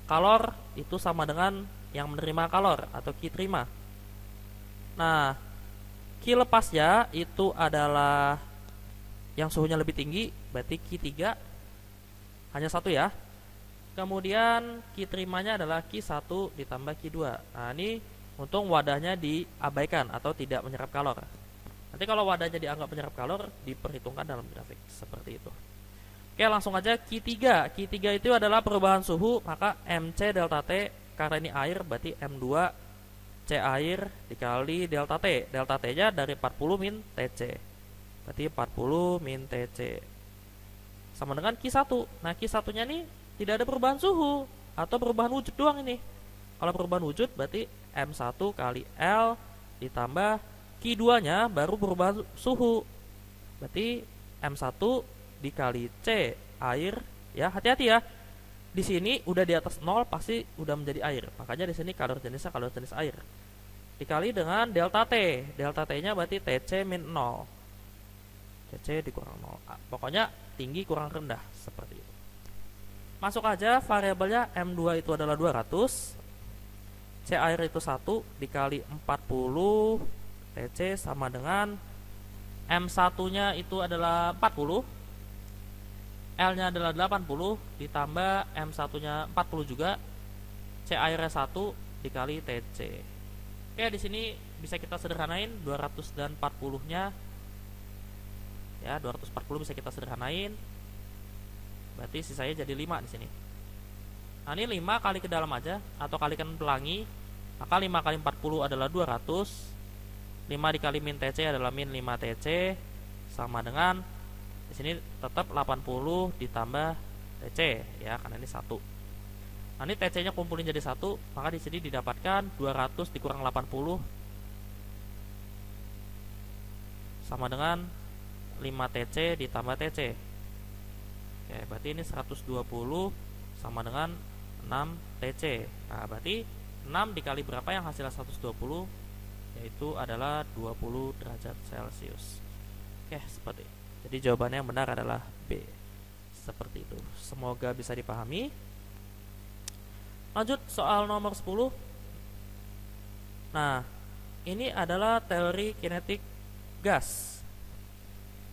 kalor itu sama dengan yang menerima kalor atau Q terima. Nah, Q lepasnya itu adalah yang suhunya lebih tinggi, berarti Q3 hanya satu ya. Kemudian Q terimanya adalah Q1 ditambah Q2. Nah, ini untung wadahnya diabaikan atau tidak menyerap kalor. Nanti kalau wadahnya dianggap menyerap kalor, diperhitungkan dalam grafik seperti itu. Oke, langsung aja Q3. Q3 itu adalah perubahan suhu, maka MC delta T, karena ini air berarti M2 C air dikali delta T. Delta T-nya dari 40 min TC. Berarti 40 min TC. Sama dengan Q1. Nah, Q1-nya nih tidak ada perubahan suhu atau perubahan wujud doang ini. Kalau perubahan wujud berarti M1 kali L ditambah Q2-nya baru perubahan suhu. Berarti M1 dikali C air ya, hati-hati ya. Di sini udah di atas 0 pasti udah menjadi air. Makanya di sini kalor jenisnya kalor jenis air. Dikali dengan delta T. Delta T-nya berarti TC min 0. TC dikurang 0. Pokoknya tinggi kurang rendah seperti itu. Masuk aja variabelnya M2 itu adalah 200. C air itu 1 dikali 40 TC sama dengan M1-nya itu adalah 40. L-nya adalah 80 ditambah M1-nya 40 juga. C airnya 1 dikali TC. Oke, di sini bisa kita sederhanain 200 dan 40-nya. Ya, 240 bisa kita sederhanain. Berarti sisanya jadi 5 di sini. Nah, ini 5 kali ke dalam aja atau kalikan pelangi. Maka 5 kali 40 adalah 200. 5 dikali min TC adalah min 5 TC sama dengan di sini tetap 80 ditambah TC ya, karena ini 1. Nah, ini TC-nya kumpulin jadi 1, maka di sini didapatkan 200 dikurang 80 sama dengan 5 TC ditambah TC. Oke, berarti ini 120 sama dengan 6 TC. Nah, berarti 6 dikali berapa yang hasilnya 120, yaitu adalah 20 derajat Celcius. Oke, seperti itu. Jadi jawabannya yang benar adalah B. Seperti itu. Semoga bisa dipahami. Lanjut soal nomor 10. Nah, ini adalah teori kinetik gas.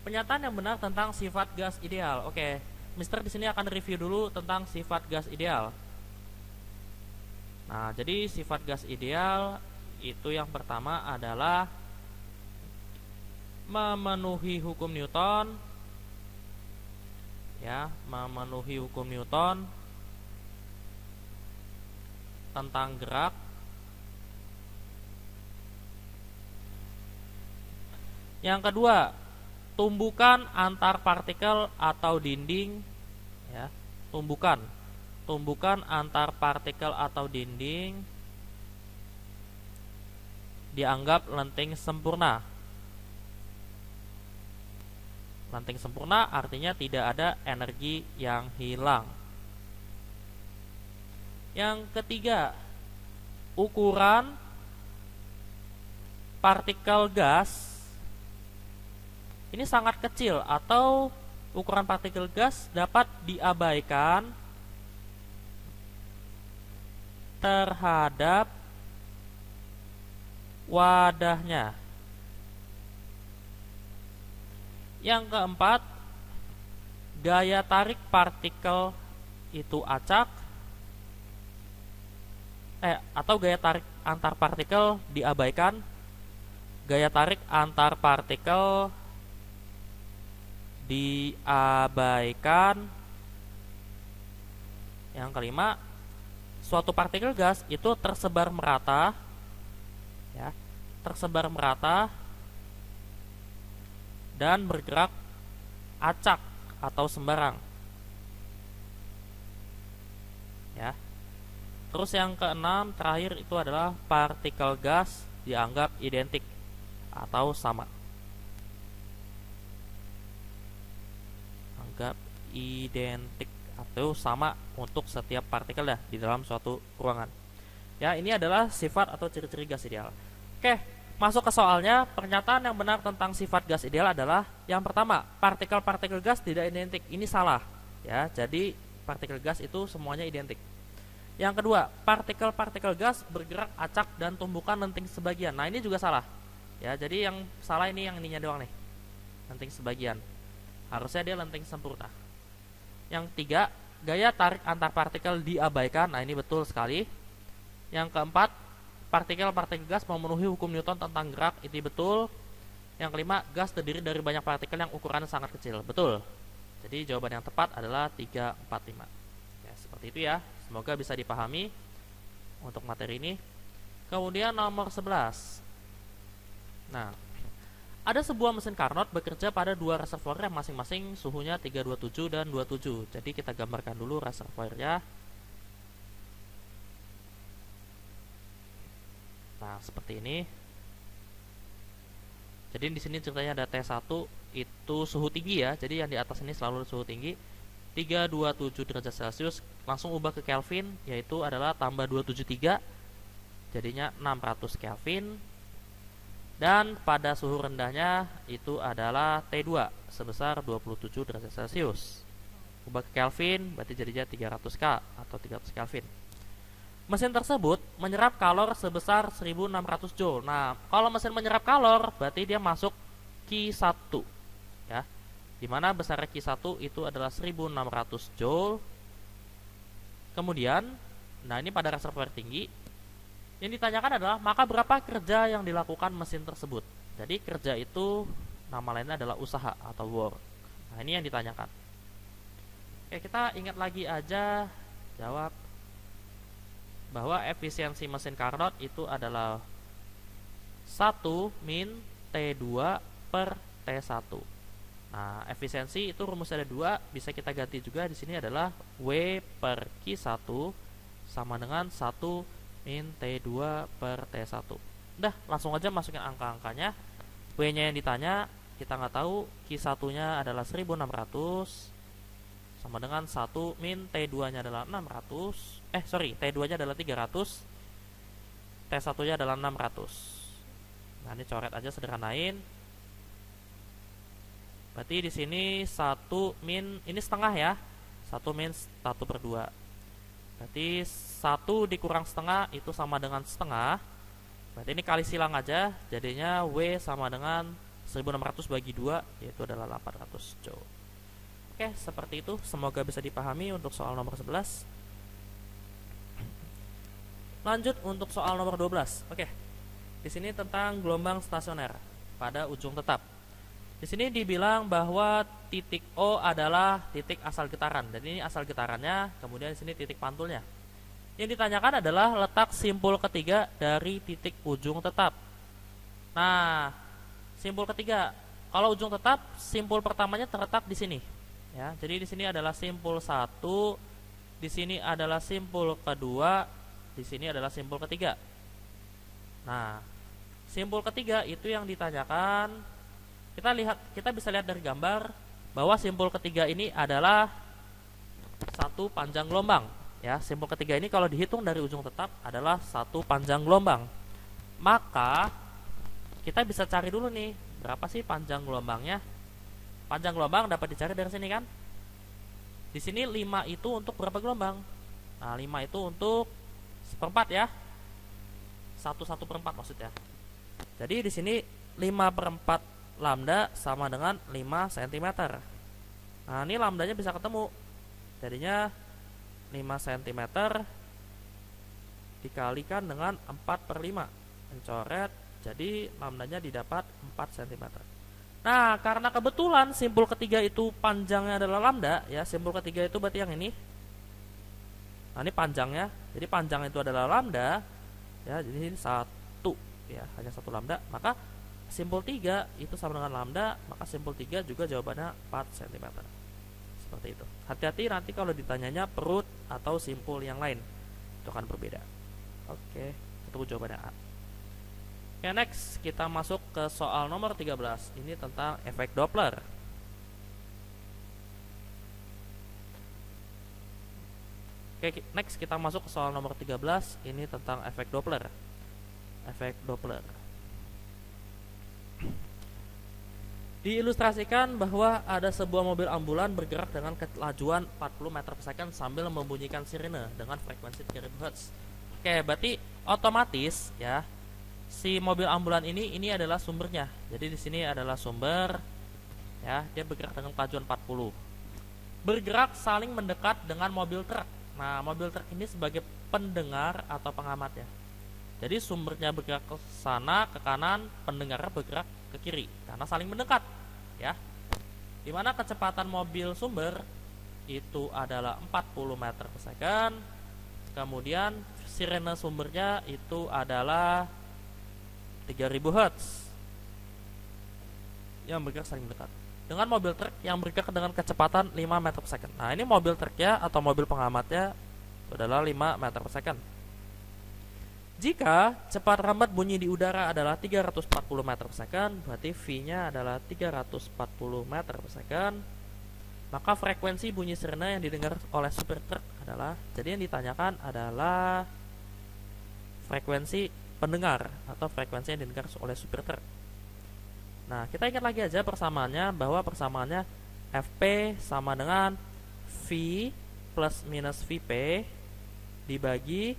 Pernyataan yang benar tentang sifat gas ideal. Oke, Mister di sini akan review dulu tentang sifat gas ideal. Nah, jadi sifat gas ideal itu yang pertama adalah memenuhi hukum Newton ya, memenuhi hukum Newton tentang gerak. Yang kedua, tumbukan antar partikel atau dinding ya, tumbukan antar partikel atau dinding dianggap lenting sempurna. Lenting sempurna artinya tidak ada energi yang hilang. Yang ketiga, ukuran partikel gas ini sangat kecil atau ukuran partikel gas dapat diabaikan terhadap wadahnya. Yang keempat, gaya tarik partikel itu acak atau gaya tarik antar partikel diabaikan. Gaya tarik antar partikel diabaikan. Yang kelima, suatu partikel gas itu tersebar merata, ya, tersebar merata dan bergerak acak atau sembarang, ya. Terus yang keenam terakhir itu adalah partikel gas dianggap identik atau sama. Anggap identik atau sama untuk setiap partikel ya di dalam suatu ruangan. Ya, ini adalah sifat atau ciri-ciri gas ideal. Oke, masuk ke soalnya. Pernyataan yang benar tentang sifat gas ideal adalah yang pertama, partikel-partikel gas tidak identik. Ini salah, ya. Jadi partikel gas itu semuanya identik. Yang kedua, partikel-partikel gas bergerak acak dan tumbukan lenting sebagian. Nah, ini juga salah. Ya, jadi yang salah ini yang ininya doang nih. Lenting sebagian. Harusnya dia lenting sempurna. Yang tiga, gaya tarik antar partikel diabaikan. Nah, ini betul sekali. Yang keempat, partikel-partikel gas memenuhi hukum Newton tentang gerak. Ini betul. Yang kelima, gas terdiri dari banyak partikel yang ukurannya sangat kecil. Betul. Jadi jawaban yang tepat adalah 3, 4, 5. Ya, seperti itu ya. Semoga bisa dipahami untuk materi ini. Kemudian nomor 11. Nah, ada sebuah mesin Carnot bekerja pada dua reservoir yang masing-masing suhunya 327 dan 27. Jadi kita gambarkan dulu reservoirnya. Nah, seperti ini. Jadi di sini ceritanya ada T1 itu suhu tinggi ya. Jadi yang di atas ini selalu suhu tinggi 327 derajat Celcius. Langsung ubah ke Kelvin, yaitu adalah tambah 273. Jadinya 600 Kelvin. Dan pada suhu rendahnya itu adalah T2 sebesar 27 derajat Celcius. Ubah ke Kelvin berarti jadinya 300 K atau 300 Kelvin. Mesin tersebut menyerap kalor sebesar 1600 Joule. Nah, kalau mesin menyerap kalor berarti dia masuk Q1 ya. Dimana besar Q1 itu adalah 1600 Joule. Kemudian, nah ini pada reservoir tinggi. Yang ditanyakan adalah maka berapa kerja yang dilakukan mesin tersebut. Jadi kerja itu nama lainnya adalah usaha atau work. Nah, ini yang ditanyakan. Oke, kita ingat lagi aja jawab bahwa efisiensi mesin Carnot itu adalah 1 min T2 per T1. Nah, efisiensi itu rumusnya ada 2, bisa kita ganti juga di sini adalah W per Q1 sama dengan 1 min T2 per T1. Udah, langsung aja masukin angka-angkanya. W-nya yang ditanya, kita nggak tahu. Q1-nya adalah 1600 sama dengan 1 min T2-nya adalah 600. T2-nya adalah 300. T1-nya adalah 600. Nah, ini coret aja sederhanain. Berarti di sini 1 min, ini setengah ya. 1 min 1 per 2. Berarti 1 dikurang setengah itu sama dengan setengah. Berarti ini kali silang aja. Jadinya W sama dengan 1600 bagi 2, yaitu adalah 800 Joule. Oke, seperti itu. Semoga bisa dipahami untuk soal nomor 11. Lanjut untuk soal nomor 12. Oke. Di sini tentang gelombang stasioner pada ujung tetap. Di sini dibilang bahwa titik O adalah titik asal getaran. Dan ini asal getarannya, kemudian di sini titik pantulnya. Yang ditanyakan adalah letak simpul ketiga dari titik ujung tetap. Nah, simpul ketiga. Kalau ujung tetap, simpul pertamanya terletak di sini. Ya, jadi di sini adalah simpul 1, di sini adalah simpul kedua, di sini adalah simpul ketiga. Nah, simpul ketiga itu yang ditanyakan. Kita bisa lihat dari gambar bahwa simpul ketiga ini adalah satu panjang gelombang. Ya, simpul ketiga ini kalau dihitung dari ujung tetap adalah satu panjang gelombang. Maka kita bisa cari dulu nih berapa sih panjang gelombangnya. Panjang gelombang dapat dicari dari sini kan. Di sini 5 itu untuk berapa gelombang? Nah, 5 itu untuk seperempat ya. 1/1/4 maksudnya. Jadi di sini 5/4 lambda sama dengan 5 cm. Nah, ini lambdanya bisa ketemu. Jadinya 5 cm dikalikan dengan 4/5. Mencoret, jadi lambdanya didapat 4 cm. Nah, karena kebetulan simpul ketiga itu panjangnya adalah lambda, ya, simpul ketiga itu berarti yang ini. Nah, ini panjangnya. Jadi panjang itu adalah lambda, ya. Jadi ini 1, ya, hanya 1 lambda. Maka simpul 3 itu sama dengan lambda, maka simpul 3 juga jawabannya 4 cm. Seperti itu. Hati-hati nanti kalau ditanyanya perut atau simpul yang lain, itu akan berbeda. Oke, itu jawabannya A. Oke, next kita masuk ke soal nomor 13. Ini tentang efek Doppler. Oke, next kita masuk ke soal nomor 13. Ini tentang efek Doppler. Efek Doppler. Diilustrasikan bahwa ada sebuah mobil ambulan bergerak dengan kelajuan 40 meter per second sambil membunyikan sirine dengan frekuensi 3000 Hz. Oke, berarti otomatis ya, si mobil ambulan ini adalah sumbernya. Jadi di sini adalah sumber, ya, dia bergerak dengan kelajuan 40. Bergerak saling mendekat dengan mobil truk. Nah, mobil truk ini sebagai pendengar atau pengamat ya. Jadi sumbernya bergerak ke sana, ke kanan, pendengarnya bergerak ke kiri karena saling mendekat, ya. Dimana kecepatan mobil sumber itu adalah 40 meter per second. Kemudian sirene sumbernya itu adalah 3000 Hz yang bergerak saling mendekat dengan mobil truk yang bergerak dengan kecepatan 5 meter per second. Nah, ini mobil truknya atau mobil pengamatnya adalah 5 meter per second. Jika cepat rambat bunyi di udara adalah 340 meter per second, berarti V-nya adalah 340 meter per second. Maka frekuensi bunyi sirene yang didengar oleh supir truk adalah, jadi yang ditanyakan adalah frekuensi pendengar atau frekuensi yang didengar oleh supir truk. Nah, kita ingat lagi aja persamaannya, bahwa persamaannya Fp sama dengan V plus minus Vp dibagi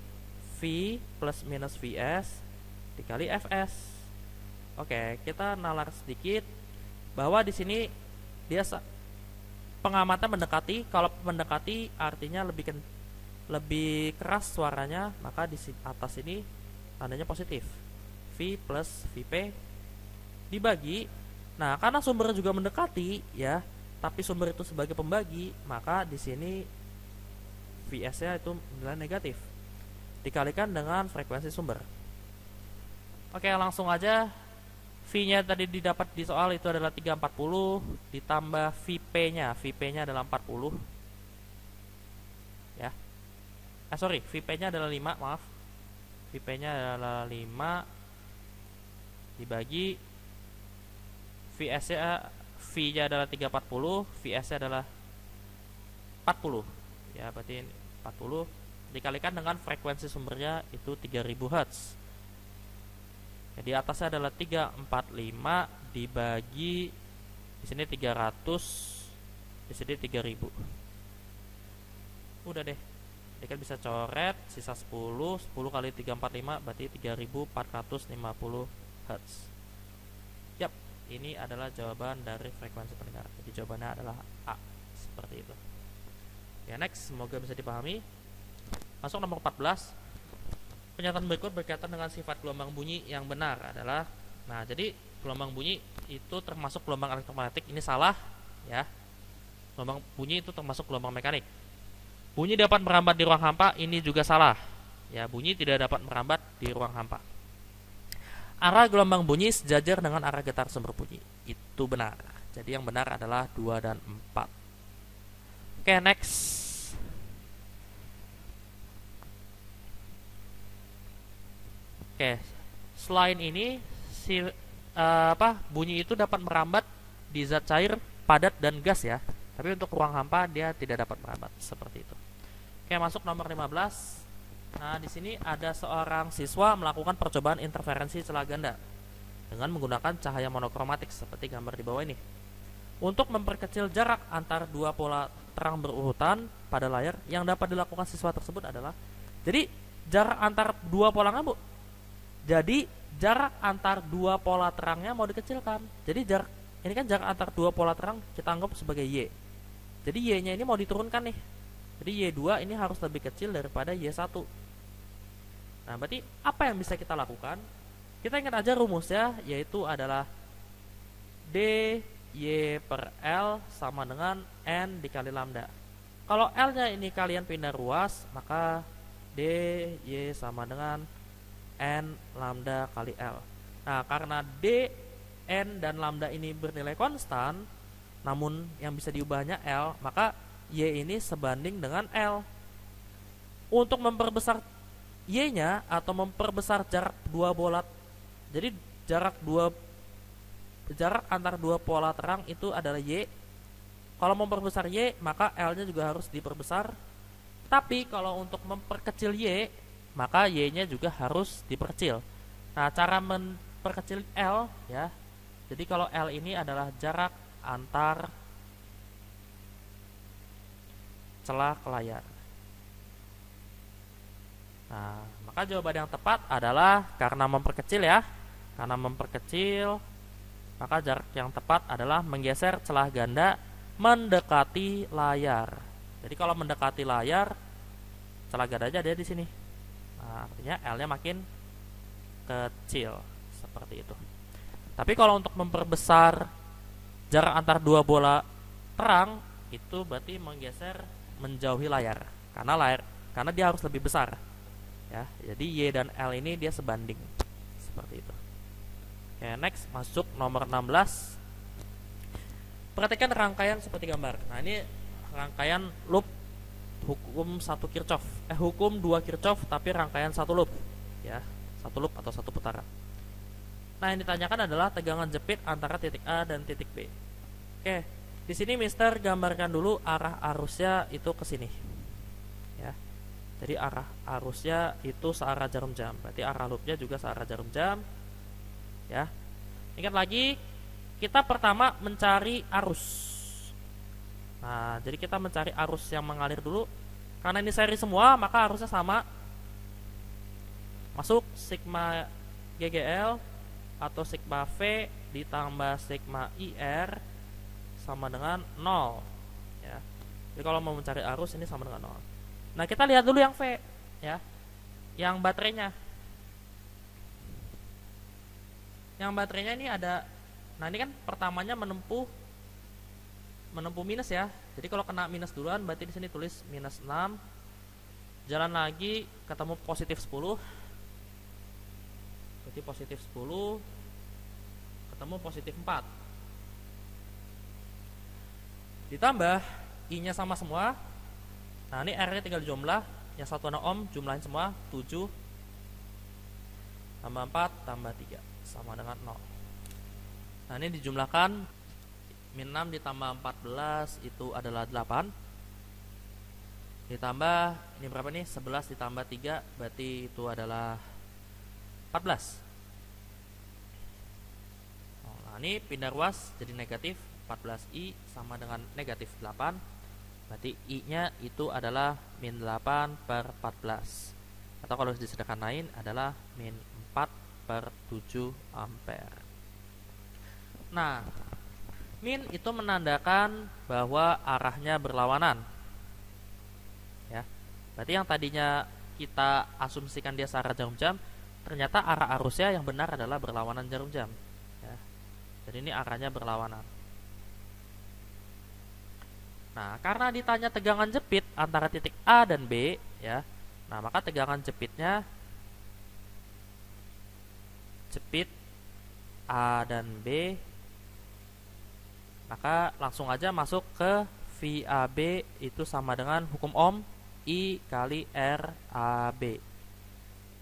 V plus minus Vs dikali Fs. Oke, kita nalar sedikit bahwa di sini dia pengamatnya mendekati. Kalau mendekati artinya lebih keras suaranya, maka di atas ini tandanya positif. V plus Vp dibagi. Nah, karena sumber juga mendekati ya, tapi sumber itu sebagai pembagi, maka di sini Vs-nya itu nilai negatif. Dikalikan dengan frekuensi sumber. Oke, langsung aja. V-nya tadi didapat di soal itu adalah 340 ditambah Vp-nya. Vp-nya adalah 40. Ya. Vp-nya adalah 5, maaf. Vp-nya adalah 5 dibagi V-nya adalah 340, Vs-nya adalah 40. Ya, berarti 40 dikalikan dengan frekuensi sumbernya itu 3000 Hz. Jadi atasnya adalah 345 dibagi di sini 300, di sini 3000. Udah deh. Ini kan bisa coret, sisa 10 kali 345 berarti 3450 Hz. Yap, ini adalah jawaban dari frekuensi pendengar. Jadi jawabannya adalah A, seperti itu. Ya, next, semoga bisa dipahami. Masuk nomor 14. Pernyataan berikut berkaitan dengan sifat gelombang bunyi yang benar adalah, nah, jadi gelombang bunyi itu termasuk gelombang elektromagnetik. Ini salah, ya. Gelombang bunyi itu termasuk gelombang mekanik. Bunyi dapat merambat di ruang hampa, ini juga salah. Ya, bunyi tidak dapat merambat di ruang hampa. Arah gelombang bunyi sejajar dengan arah getar sumber bunyi. Itu benar. Jadi yang benar adalah 2 dan 4. Oke, next. Oke, selain ini bunyi itu dapat merambat di zat cair, padat dan gas ya. Tapi untuk ruang hampa dia tidak dapat merambat seperti itu. Oke, masuk nomor 15. Nah, di sini ada seorang siswa melakukan percobaan interferensi celah ganda dengan menggunakan cahaya monokromatik seperti gambar di bawah ini. untuk memperkecil jarak antar dua pola terang berurutan pada layar, yang dapat dilakukan siswa tersebut adalah, jadi jarak antar dua pola ngamuk. Jadi jarak antar dua pola terangnya mau dikecilkan. Jadi jarak ini kan jarak antar dua pola terang kita anggap sebagai Y. Jadi Y-nya ini mau diturunkan nih. Jadi Y2 ini harus lebih kecil daripada Y1. Nah, berarti apa yang bisa kita lakukan? Kita ingat aja rumusnya, yaitu adalah D Y per L sama dengan N dikali lambda. Kalau L-nya ini kalian pindah ruas, maka D Y sama dengan N lambda kali L. Nah, karena D, N, dan lambda ini bernilai konstan, namun yang bisa diubahnya L, maka Y ini sebanding dengan L. Untuk memperbesar Y-nya atau memperbesar jarak dua bola, jadi jarak antar dua pola terang itu adalah Y. Kalau memperbesar Y, maka L-nya juga harus diperbesar. Tapi kalau untuk memperkecil Y, maka Y-nya juga harus diperkecil. Nah, cara memperkecil L ya. Jadi kalau L ini adalah jarak antar celah ke layar. Nah, maka jawaban yang tepat adalah karena memperkecil ya. Karena memperkecil, maka jarak yang tepat adalah menggeser celah ganda mendekati layar. Jadi kalau mendekati layar, celah gandanya ada di sini. Nah, artinya L-nya makin kecil seperti itu. Tapi kalau untuk memperbesar jarak antar dua bola terang, itu berarti menggeser menjauhi layar. Karena dia harus lebih besar. Ya, jadi Y dan L ini dia sebanding. Seperti itu. Oke, next masuk nomor 16. Perhatikan rangkaian seperti gambar. Nah, ini rangkaian loop hukum 1 Kirchhoff. Hukum 2 Kirchhoff tapi rangkaian satu loop. Ya, satu loop atau satu putaran. Nah, yang ditanyakan adalah tegangan jepit antara titik A dan titik B. Oke, di sini Mister gambarkan dulu arah arusnya itu ke sini. Ya. Jadi arah arusnya itu searah jarum jam. Berarti arah loopnya juga searah jarum jam. Ya. Ingat lagi, kita pertama mencari arus. Nah, jadi kita mencari arus yang mengalir dulu. Karena ini seri semua, maka arusnya sama. Masuk sigma GGL atau sigma V ditambah sigma IR sama dengan 0 ya. Jadi kalau mau mencari arus ini sama dengan 0. Nah, kita lihat dulu yang V ya. Yang baterainya. Yang baterainya ini ada. Nah, ini kan pertamanya menempuh minus ya. Jadi kalau kena minus duluan berarti di sini tulis minus 6. Jalan lagi ketemu positif 10. Berarti positif 10 ketemu positif 4. Ditambah I-nya sama semua. Nah, ini R-nya tinggal dijumlah. Yang 1 ohm jumlahin semua 7 tambah 4 tambah 3 sama dengan 0. Nah, ini dijumlahkan min 6 ditambah 14 itu adalah 8. Ditambah ini berapa nih? 11 ditambah 3 berarti itu adalah 14. Nah, ini pindah ruas jadi negatif 14I sama dengan negatif 8. Berarti I-nya itu adalah min 8 per 14. Atau kalau disederhanain adalah min 4 per 7 ampere. Nah, min itu menandakan bahwa arahnya berlawanan. Ya. Berarti yang tadinya kita asumsikan dia searah jarum jam, ternyata arah arusnya yang benar adalah berlawanan jarum jam. Ya. Jadi ini arahnya berlawanan. Nah, karena ditanya tegangan jepit antara titik A dan B, ya. Nah, maka tegangan jepitnya jepit A dan B, maka langsung aja masuk ke VAB itu sama dengan hukum Ohm I kali RAB.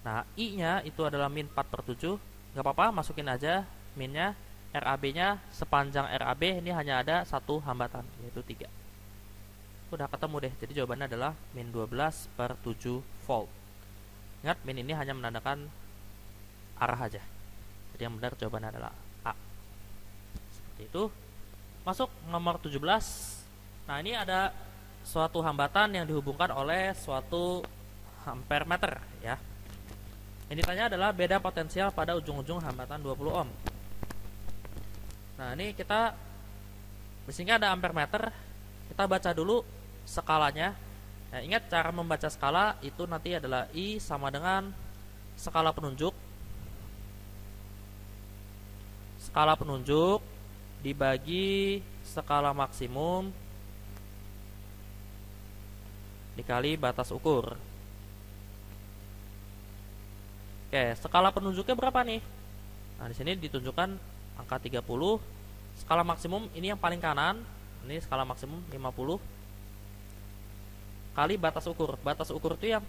Nah, I-nya itu adalah min 4 per 7. Gak apa-apa, masukin aja minnya. RAB-nya sepanjang RAB ini hanya ada satu hambatan, yaitu 3. Udah ketemu deh, jadi jawabannya adalah min 12 per 7 volt. Ingat, min ini hanya menandakan arah aja. Jadi yang benar jawabannya adalah A. Seperti itu. Masuk nomor 17. Nah, ini ada suatu hambatan yang dihubungkan oleh suatu ampere meter ya. Yang ditanya adalah beda potensial pada ujung-ujung hambatan 20 ohm. Nah, ini kita di sini ada ampere meter. Kita baca dulu skalanya. Nah, ingat cara membaca skala itu nanti adalah I sama dengan skala penunjuk. Skala penunjuk dibagi skala maksimum dikali batas ukur. Oke, skala penunjuknya berapa nih? Nah, di sini ditunjukkan angka 30. Skala maksimum ini yang paling kanan. Ini skala maksimum 50 kali batas ukur. Batas ukur itu yang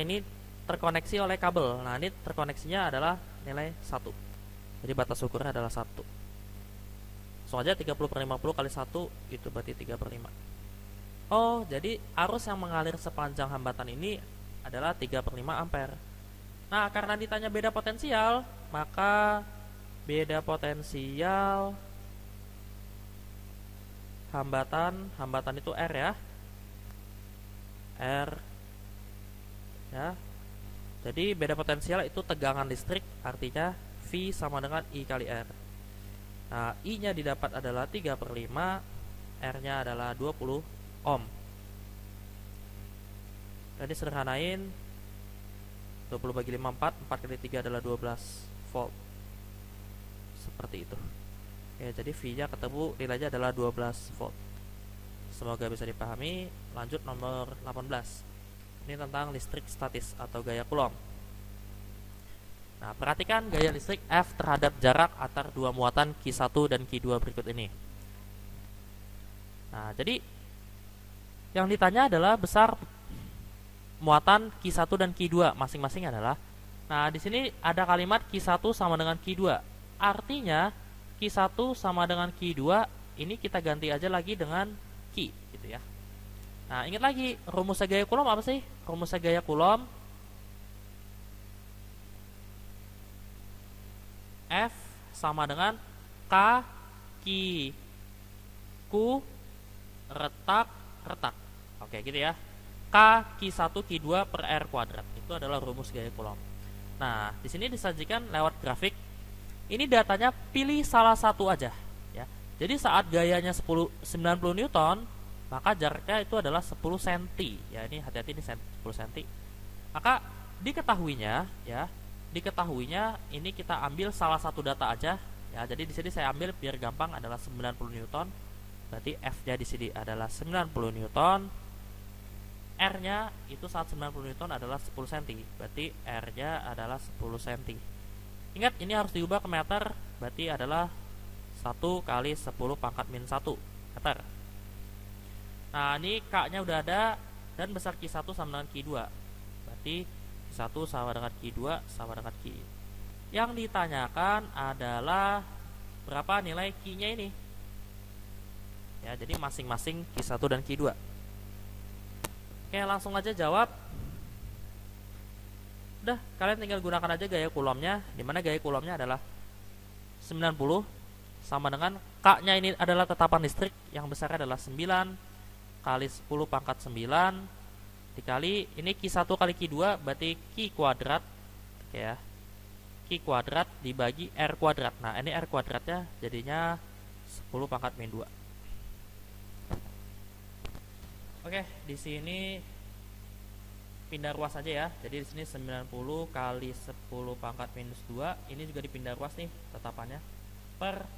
ini terkoneksi oleh kabel. Nah, ini terkoneksinya adalah nilai 1. Jadi batas ukurnya adalah 1. Soalnya 30/50 kali 1 itu berarti 3/5. Oh, jadi arus yang mengalir sepanjang hambatan ini adalah 3/5 ampere. Nah, karena ditanya beda potensial, maka beda potensial hambatan itu R ya. R ya. Jadi beda potensial itu tegangan listrik, artinya V sama dengan I kali R. Nah, I-nya didapat adalah 3/5, R-nya adalah 20 ohm. Jadi sederhanain 20 bagi 5 4 kali 3 adalah 12 volt. Seperti itu. Ya, jadi V-nya ketemu, nilainya adalah 12 volt. Semoga bisa dipahami. Lanjut nomor 18. Ini tentang listrik statis atau gaya Coulomb. Nah, perhatikan gaya listrik F terhadap jarak antar dua muatan Q1 dan Q2 berikut ini. Nah, jadi yang ditanya adalah besar muatan Q1 dan Q2 masing-masing adalah. Nah, di sini ada kalimat Q1 sama dengan Q2. Artinya Q1 sama dengan Q2 ini kita ganti aja lagi dengan Q gitu ya. Nah, ingat lagi rumusnya gaya Coulomb apa sih? Rumusnya gaya Coulomb F sama dengan K Q Q retak. Oke, gitu ya. K Q1 Q2 per R kuadrat. Itu adalah rumus gaya Coulomb. Nah, di sini disajikan lewat grafik. Ini datanya pilih salah satu aja ya. Jadi saat gayanya 90 Newton, maka jaraknya itu adalah 10 cm ya. Ini hati-hati ini 10 cm. Maka diketahuinya ini kita ambil salah satu data aja ya. Jadi di sini saya ambil biar gampang adalah 90 Newton. Berarti F-nya di sini adalah 90 Newton. R-nya itu saat 90 Newton adalah 10 cm. Berarti R-nya adalah 10 cm. Ingat, ini harus diubah ke meter. Berarti adalah 1 kali 10 pangkat min 1 meter. Nah, ini K-nya udah ada. Dan besar Q1 sama dengan Q2. Berarti Q1 sama dengan Q2 sama dengan Q. Yang ditanyakan adalah berapa nilai Q-nya ini. Ya, jadi masing-masing Q1 dan Q2. Oke, langsung aja jawab. Udah, kalian tinggal gunakan aja gaya Coulomb-nya, dimana gaya Coulomb-nya adalah 90 sama dengan K-nya ini adalah tetapan listrik yang besarnya adalah 9 kali 10 pangkat 9 dikali ini Q1 kali Q2 berarti Q kuadrat. Oke ya. Q kuadrat dibagi R kuadrat. Nah, ini R kuadratnya jadinya 10 pangkat min 2. Oke, di sini pindah ruas aja ya. Jadi di sini 90 kali 10 pangkat minus 2. Ini juga dipindah ruas nih tetapannya. Per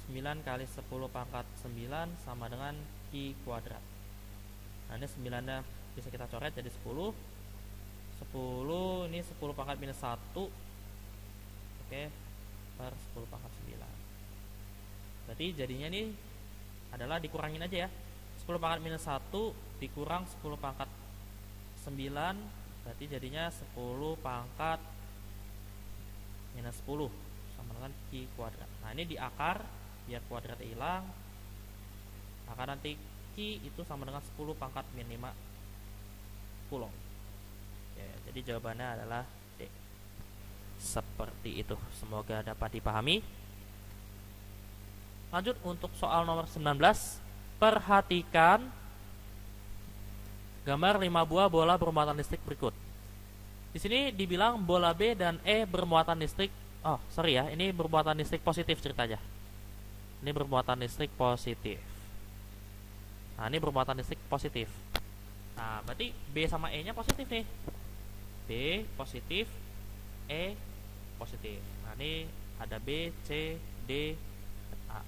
9 kali 10 pangkat 9 sama dengan Q kuadrat. Nah, ini 9-nya bisa kita coret jadi 10. 10 ini 10 pangkat minus 1. Oke, per 10 pangkat 9. Berarti jadinya ini adalah dikurangin aja ya. 10 pangkat minus 1 dikurang 10 pangkat 9 berarti jadinya 10 pangkat minus 10 sama dengan Q kuadrat. Nah, ini di akar biar kuadratnya hilang, maka nanti Q itu sama dengan 10 pangkat min 5 Coulomb ya, jadi jawabannya adalah D. Seperti itu, semoga dapat dipahami. Lanjut untuk soal nomor 19. Perhatikan gambar 5 buah bola bermuatan listrik berikut. Di sini dibilang bola B dan E bermuatan listrik. Oh, sorry ya, ini bermuatan listrik positif ceritanya. Ini bermuatan listrik positif. Nah, ini bermuatan listrik positif. Nah, berarti B sama E-nya positif nih. B positif, E positif. Nah, ini ada B, C, D, A.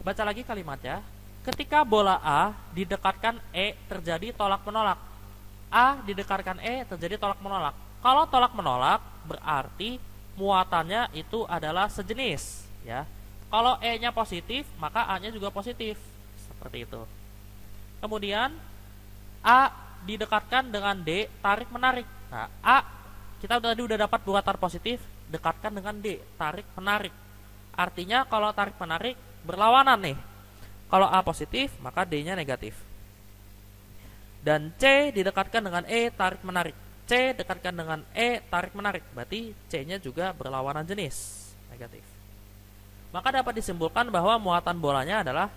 Baca lagi kalimatnya. Ketika bola A didekatkan E terjadi tolak menolak. A didekatkan E terjadi tolak menolak. Kalau tolak menolak berarti muatannya itu adalah sejenis, ya. Kalau E-nya positif, maka A-nya juga positif. Seperti itu. Kemudian A didekatkan dengan D, tarik menarik. Nah, A kita tadi udah dapat muatan positif, dekatkan dengan D, tarik menarik. Artinya kalau tarik menarik berlawanan nih. Kalau A positif, maka D-nya negatif. Dan C didekatkan dengan E, tarik menarik. C dekatkan dengan E, tarik menarik. Berarti C-nya juga berlawanan jenis, negatif. Maka dapat disimpulkan bahwa muatan bolanya adalah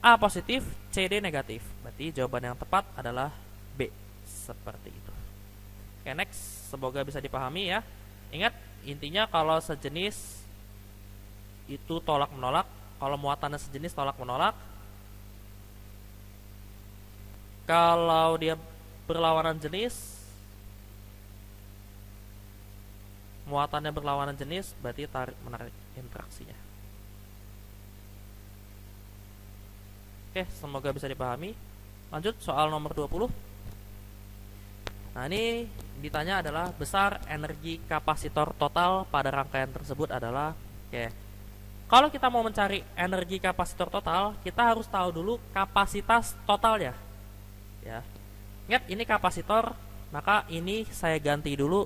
A positif, CD negatif. Berarti jawaban yang tepat adalah B. Seperti itu. Oke, next. Semoga bisa dipahami ya. Ingat, intinya kalau sejenis itu tolak menolak. Kalau muatannya sejenis tolak menolak. Kalau dia berlawanan jenis, muatannya berlawanan jenis, berarti tarik menarik interaksinya. Oke, semoga bisa dipahami. Lanjut soal nomor 20. Nah, ini ditanya adalah besar energi kapasitor total pada rangkaian tersebut adalah, oke. Kalau kita mau mencari energi kapasitor total, kita harus tahu dulu kapasitas totalnya. Ya. Ingat ini kapasitor, maka ini saya ganti dulu.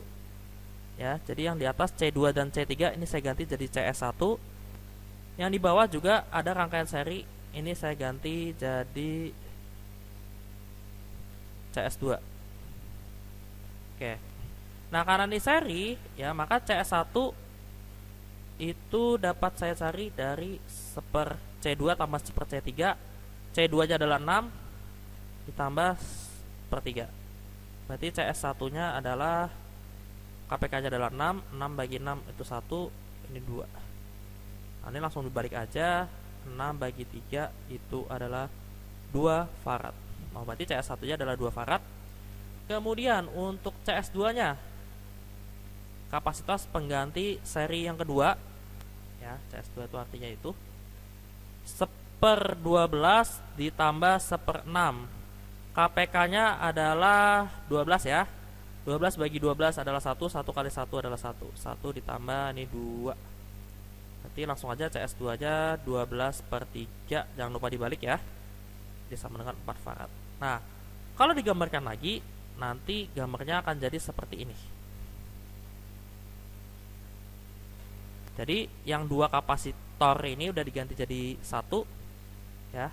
Ya, jadi yang di atas C2 dan C3 ini saya ganti jadi CS1. Yang di bawah juga ada rangkaian seri, ini saya ganti jadi CS2. Oke. Nah, karena ini seri, ya, maka CS1 itu dapat saya cari dari seper C2 tambah seper C3. C2 nya adalah 6 ditambah per 3. Berarti CS1 nya adalah KPK nya adalah 6. 6 bagi 6 itu 1. Ini 2. Nah, ini langsung dibalik aja. 6 bagi 3 itu adalah 2 farad. Oh, berarti CS1 nya adalah 2 farad. Kemudian untuk CS2 nya, kapasitas pengganti seri yang kedua, ya, CS2 itu artinya itu seper 12 ditambah seper 6. KPK-nya adalah 12 ya. 12 bagi 12 adalah 1. 1 kali 1 adalah 1. 1 ditambah ini 2. Berarti langsung aja CS2 aja 12 per 3. Jangan lupa dibalik ya. Jadi sama dengan 4 farad. Nah, kalau digambarkan lagi, nanti gambarnya akan jadi seperti ini. Jadi yang 2 kapasitor ini udah diganti jadi 1, ya.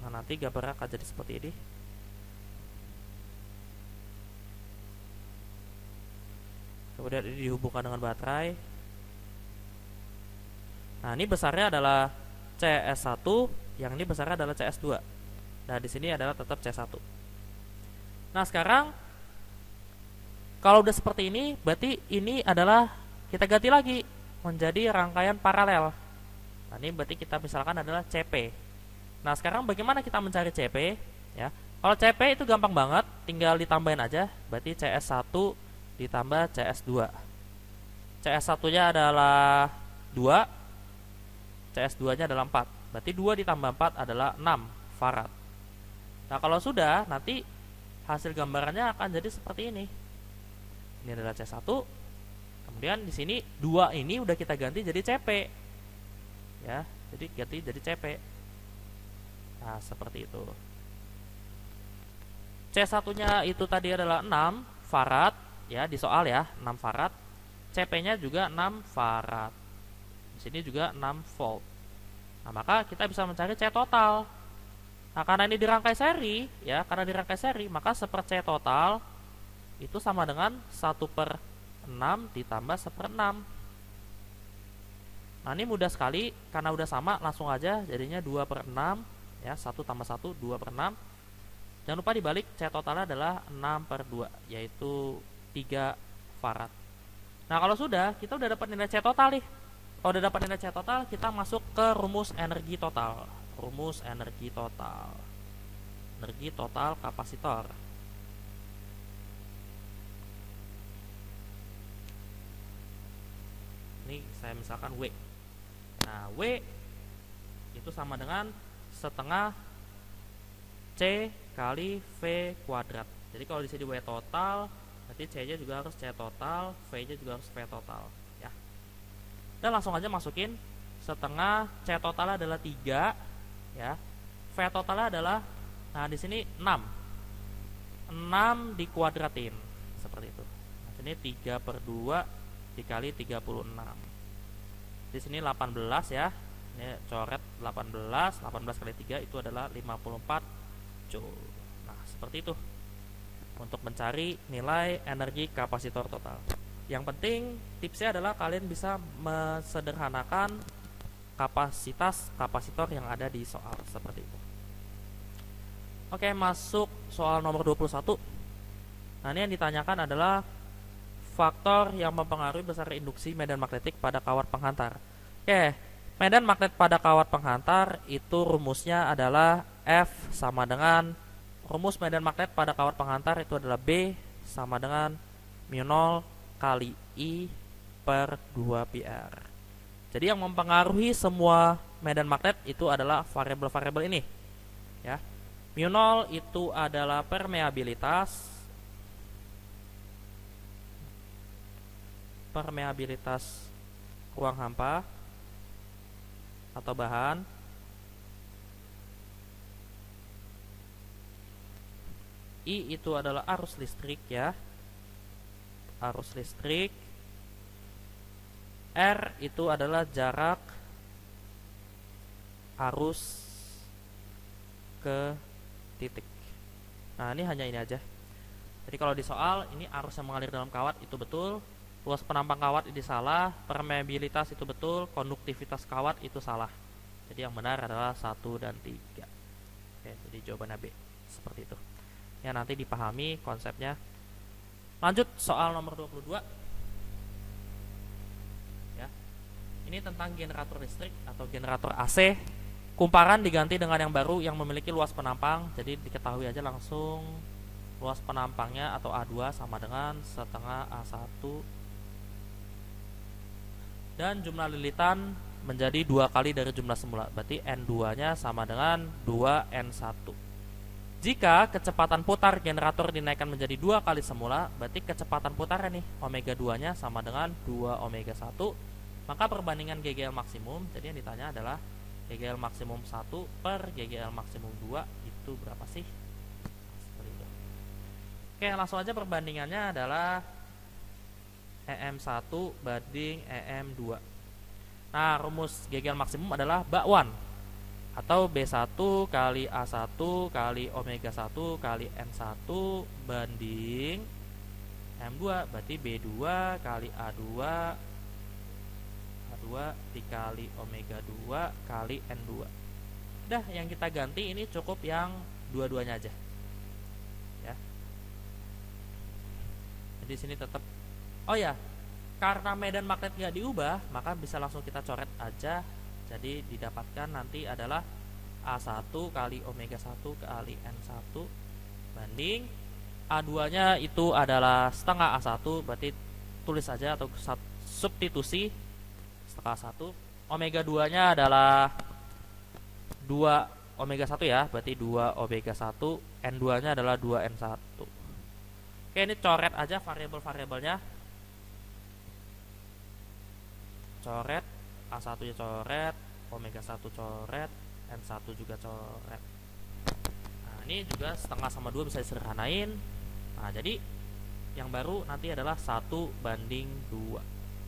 Nah, nanti gambarnya akan jadi seperti ini. Kemudian ini dihubungkan dengan baterai. Nah, ini besarnya adalah CS1, yang ini besarnya adalah CS2. Nah, di sini adalah tetap CS1. Nah, sekarang kalau udah seperti ini, berarti ini adalah kita ganti lagi menjadi rangkaian paralel. Nah, ini berarti kita misalkan adalah CP. Nah, sekarang bagaimana kita mencari CP? Ya, kalau CP itu gampang banget, tinggal ditambahin aja. Berarti CS1 ditambah CS2. CS1-nya adalah 2, CS2-nya adalah 4. Berarti 2 ditambah 4 adalah 6 farad. Nah, kalau sudah, nanti hasil gambarannya akan jadi seperti ini. Ini adalah C1. Kemudian di sini 2 ini udah kita ganti jadi CP. Ya, jadi ganti jadi CP. Nah, seperti itu. C1-nya itu tadi adalah 6 farad, ya, di soal ya, 6 farad. CP-nya juga 6 farad. Di sini juga 6 volt. Nah, maka kita bisa mencari C total. Nah, karena ini dirangkai seri, ya, karena dirangkai seri, maka seper C total itu sama dengan 1/6 ditambah 1/6. Nah, ini mudah sekali, karena udah sama, langsung aja jadinya 2 per 6, ya, 1 tambah 1, 2 per 6. Jangan lupa dibalik, C totalnya adalah 6 per 2, yaitu 3 farad. Nah, kalau sudah, kita udah dapat nilai C total nih. Kalau udah dapat nilai C total, kita masuk ke rumus energi total. Rumus energi total. Energi total kapasitor. Ini saya misalkan W. Nah, W itu sama dengan setengah C kali V kuadrat. Jadi kalau di sini W total, berarti C-nya juga harus C total, V-nya juga harus V total, ya. Dan langsung aja masukin setengah, C totalnya adalah 3, ya. V totalnya adalah, nah di sini 6. 6 dikuadratin seperti itu. Nah, sini 3 per 2 dikali 36. Di sini 18, ya. Ini coret 18 kali 3 itu adalah 54 Joule. Nah, seperti itu untuk mencari nilai energi kapasitor total. Yang penting tipsnya adalah kalian bisa mesederhanakan kapasitas kapasitor yang ada di soal seperti itu. Oke, masuk soal nomor 21. Nah, ini yang ditanyakan adalah faktor yang mempengaruhi besar induksi medan magnetik pada kawat penghantar. Oke, medan magnet pada kawat penghantar itu rumusnya adalah F sama dengan, rumus medan magnet pada kawat penghantar itu adalah B sama dengan mu0 kali I per 2πr. Jadi yang mempengaruhi semua medan magnet itu adalah variabel-variabel ini, ya. Mu0 itu adalah permeabilitas ruang hampa atau bahan. I itu adalah arus listrik, ya. Arus listrik. R itu adalah jarak arus ke titik. Nah, ini hanya ini aja. Jadi kalau di soal ini arus yang mengalir dalam kawat itu betul, luas penampang kawat ini salah, permeabilitas itu betul, konduktivitas kawat itu salah. Jadi yang benar adalah 1 dan 3. Oke, jadi jawabannya B. Seperti itu. Ya, nanti dipahami konsepnya. Lanjut soal nomor 22. Ya. Ini tentang generator listrik atau generator AC. Kumparan diganti dengan yang baru yang memiliki luas penampang. Jadi diketahui aja langsung luas penampangnya atau A2 sama dengan setengah A1, dan jumlah lilitan menjadi 2 kali dari jumlah semula. Berarti N2 nya sama dengan 2N1. Jika kecepatan putar generator dinaikkan menjadi 2 kali semula, berarti kecepatan putarnya nih omega 2 nya sama dengan 2 omega 1. Maka perbandingan GGL maksimum, jadi yang ditanya adalah GGL maksimum 1 per GGL maksimum 2 itu berapa sih? Seperti itu. Oke, langsung aja perbandingannya adalah EM1 banding EM2. Nah, rumus GGL maksimum adalah bakwan atau B1 kali A1 kali omega 1 kali N1 banding M2, berarti B2 kali A2 dikali omega 2 kali N2. Udah, yang kita ganti ini cukup yang dua-duanya aja, ya. Jadi sini tetap, oh ya, karena medan magnet nggak diubah, maka bisa langsung kita coret aja. Jadi didapatkan nanti adalah A1 kali omega 1 kali N1 banding A2 nya itu adalah setengah A1, berarti tulis aja atau substitusi setengah A1. Omega 2 nya adalah 2 omega 1, ya, berarti 2 omega 1. N2 nya adalah 2 N1. Oke, ini coret aja variabel-variabelnya. Coret, A1 nya coret, omega 1 coret, N1 juga coret. Nah, ini juga setengah sama 2 bisa disederhanain. Nah, jadi yang baru nanti adalah 1 banding 2.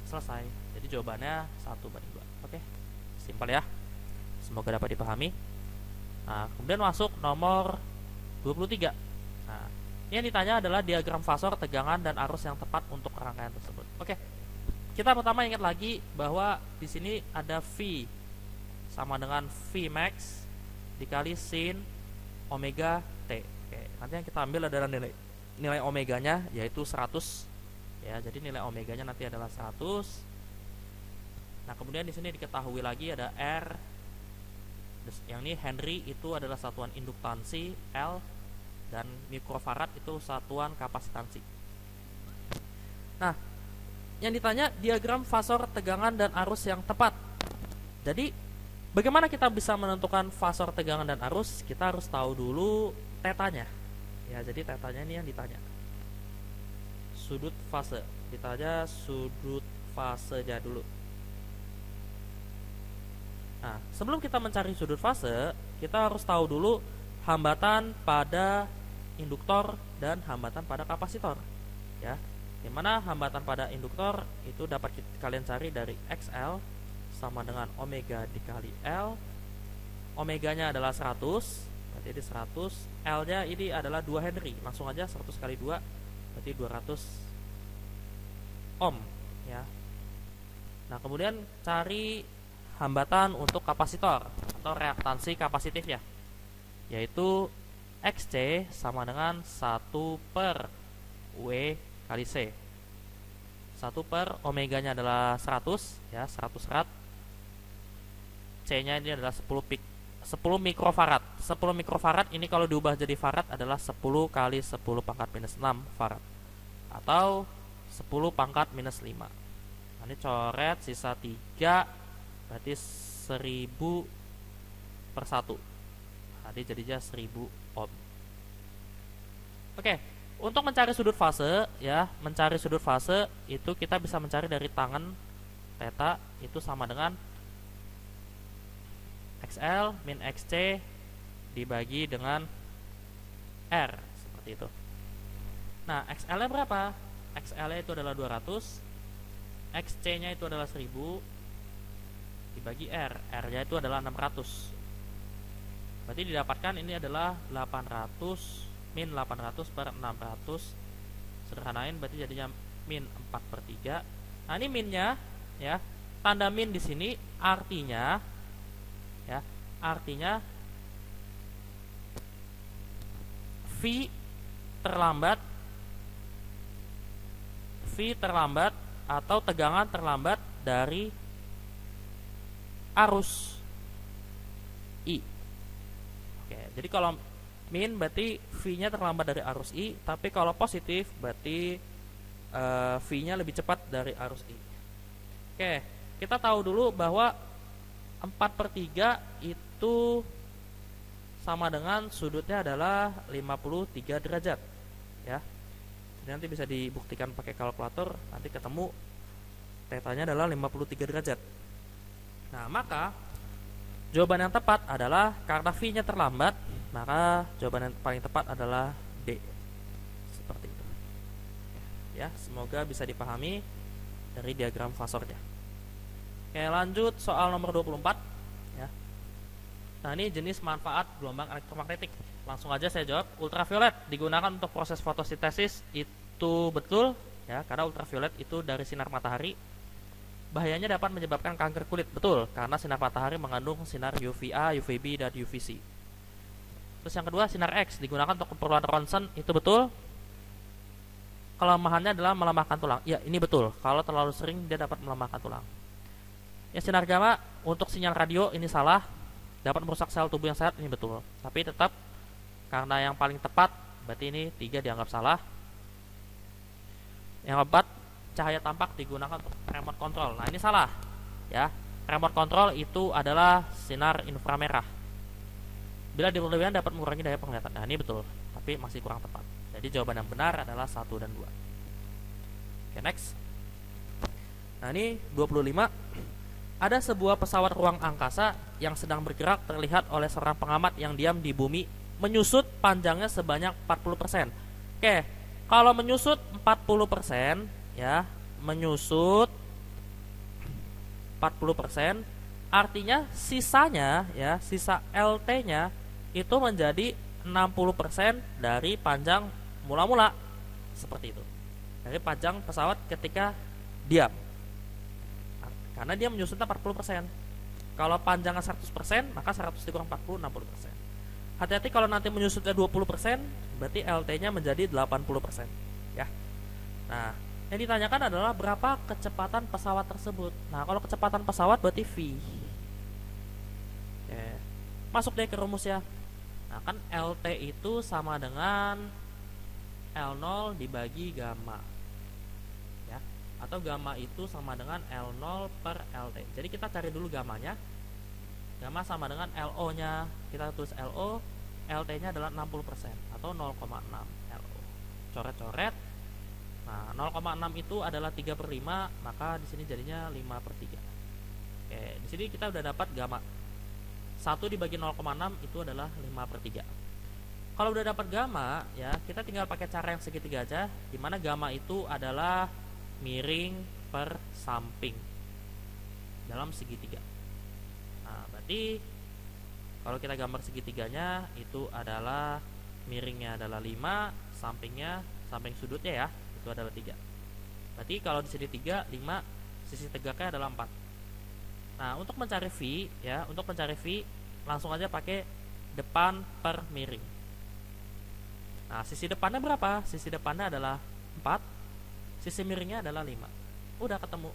Selesai. Jadi jawabannya 1 banding 2. Oke, simpel ya. Semoga dapat dipahami. Nah, kemudian masuk nomor 23. Nah, ini yang ditanya adalah diagram fasor tegangan dan arus yang tepat untuk rangkaian tersebut. Oke, kita pertama ingat lagi bahwa di sini ada V sama dengan V max dikali sin omega T. Oke, nanti yang kita ambil adalah nilai omeganya, yaitu 100 ya. Jadi nilai omeganya nanti adalah 100. Nah, kemudian di sini diketahui lagi ada R. Yang ini Henry itu adalah satuan induktansi, L, dan mikrofarad itu satuan kapasitansi. Nah, yang ditanya diagram fasor tegangan dan arus yang tepat. Jadi, bagaimana kita bisa menentukan fasor tegangan dan arus? Kita harus tahu dulu tetanya. Ya, jadi tetanya ini yang ditanya. Sudut fase. Ditanya sudut fasenya dulu. Nah, sebelum kita mencari sudut fase, kita harus tahu dulu hambatan pada induktor dan hambatan pada kapasitor. Ya, dimana hambatan pada induktor itu dapat kalian cari dari XL sama dengan omega dikali L. Omeganya adalah 100, berarti ini 100. L-nya ini adalah 2 Henry. Langsung aja 100 kali 2 berarti 200 ohm ya. Nah, kemudian cari hambatan untuk kapasitor atau reaktansi kapasitif ya, yaitu XC sama dengan 1 per W kali C. 1 per omeganya adalah 100 ya, 100 rad. C nya ini adalah 10 mikrofarad. 10 mikrofarad ini kalau diubah jadi farad adalah 10 kali 10 pangkat minus 6 farad, atau 10 pangkat minus 5. Nah, ini coret sisa 3, berarti 1000 per 1. Tadi jadinya 1000 ohm. Oke, untuk mencari sudut fase ya, mencari sudut fase itu kita bisa mencari dari tangan theta itu sama dengan XL min XC dibagi dengan R, seperti itu. Nah, XL nya berapa? XL nya itu adalah 200, XC nya itu adalah 1000 dibagi R, R nya itu adalah 600. Berarti didapatkan ini adalah 800 min 800 per 600. Sederhanain berarti jadinya min 4 per 3. Nah, ini minnya ya. Tanda min di sini artinya ya, artinya V terlambat atau tegangan terlambat dari arus I. Oke, jadi kalau min berarti V-nya terlambat dari arus I, tapi kalau positif berarti V-nya lebih cepat dari arus I. Oke, kita tahu dulu bahwa 4 per 3 itu sama dengan sudutnya adalah 53 derajat ya. Jadi nanti bisa dibuktikan pakai kalkulator, nanti ketemu tetanya adalah 53 derajat. Nah, maka jawaban yang tepat adalah karena V-nya terlambat, maka jawaban yang paling tepat adalah D. Seperti itu. Ya, semoga bisa dipahami dari diagram fasornya. Oke, lanjut soal nomor 24 ya. Nah, ini jenis manfaat gelombang elektromagnetik. Langsung aja saya jawab, ultraviolet digunakan untuk proses fotosintesis. Itu betul ya, karena ultraviolet itu dari sinar matahari. Bahayanya dapat menyebabkan kanker kulit. Betul, karena sinar matahari mengandung sinar UVA, UVB, dan UVC. Terus yang kedua, sinar X digunakan untuk keperluan ronsen. Itu betul. Kelemahannya adalah melemahkan tulang. Ya, ini betul. Kalau terlalu sering dia dapat melemahkan tulang. Ya, sinar gamma untuk sinyal radio ini salah. Dapat merusak sel tubuh yang sehat. Ini betul. Tapi tetap karena yang paling tepat berarti ini 3 dianggap salah. Yang keempat, cahaya tampak digunakan untuk remote control. Nah, ini salah ya. Remote control itu adalah sinar inframerah. Bila diperlebihkan dapat mengurangi daya penglihatan. Nah, ini betul, tapi masih kurang tepat. Jadi jawaban yang benar adalah 1 dan 2. Oke, next. Nah, ini 25. Ada sebuah pesawat ruang angkasa yang sedang bergerak terlihat oleh seorang pengamat yang diam di bumi, menyusut panjangnya sebanyak 40%. Oke, kalau menyusut 40% ya, menyusut 40%, artinya sisanya ya, sisa LT-nya itu menjadi 60% dari panjang mula-mula. Seperti itu. Dari panjang pesawat ketika diam. karena dia menyusunnya 40%. Kalau panjangnya 100%, maka 100 dikurang 40, 60%. Hati-hati kalau nanti menyusutnya 20%, berarti LT-nya menjadi 80%. Ya. Nah, yang ditanyakan adalah berapa kecepatan pesawat tersebut. Nah, kalau kecepatan pesawat berarti V. Oke. Masuk deh ke rumus ya. Nah, kan LT itu sama dengan L0 dibagi gamma. Ya. Atau gamma itu sama dengan L0 per LT. Jadi kita cari dulu gammanya. Gamma sama dengan LO-nya. Kita tulis LO, LT-nya adalah 60% atau 0,6 LO. Coret-coret. Nah, 0,6 itu adalah 3/5, maka di sini jadinya 5/3. Oke, di sini kita udah dapat gamma. 1 dibagi 0,6 itu adalah 5/3. Kalau udah dapat gamma, ya, kita tinggal pakai cara yang segitiga aja, dimana gamma itu adalah miring per samping dalam segitiga. Nah, berarti kalau kita gambar segitiganya itu adalah miringnya adalah 5, sampingnya, samping sudutnya ya, itu adalah 3. Berarti kalau di sini 3, 5, sisi tegaknya adalah 4. Nah, untuk mencari V ya, untuk mencari V langsung aja pakai depan per miring. Nah, sisi depannya berapa? Sisi depannya adalah 4, sisi miringnya adalah 5. Udah ketemu.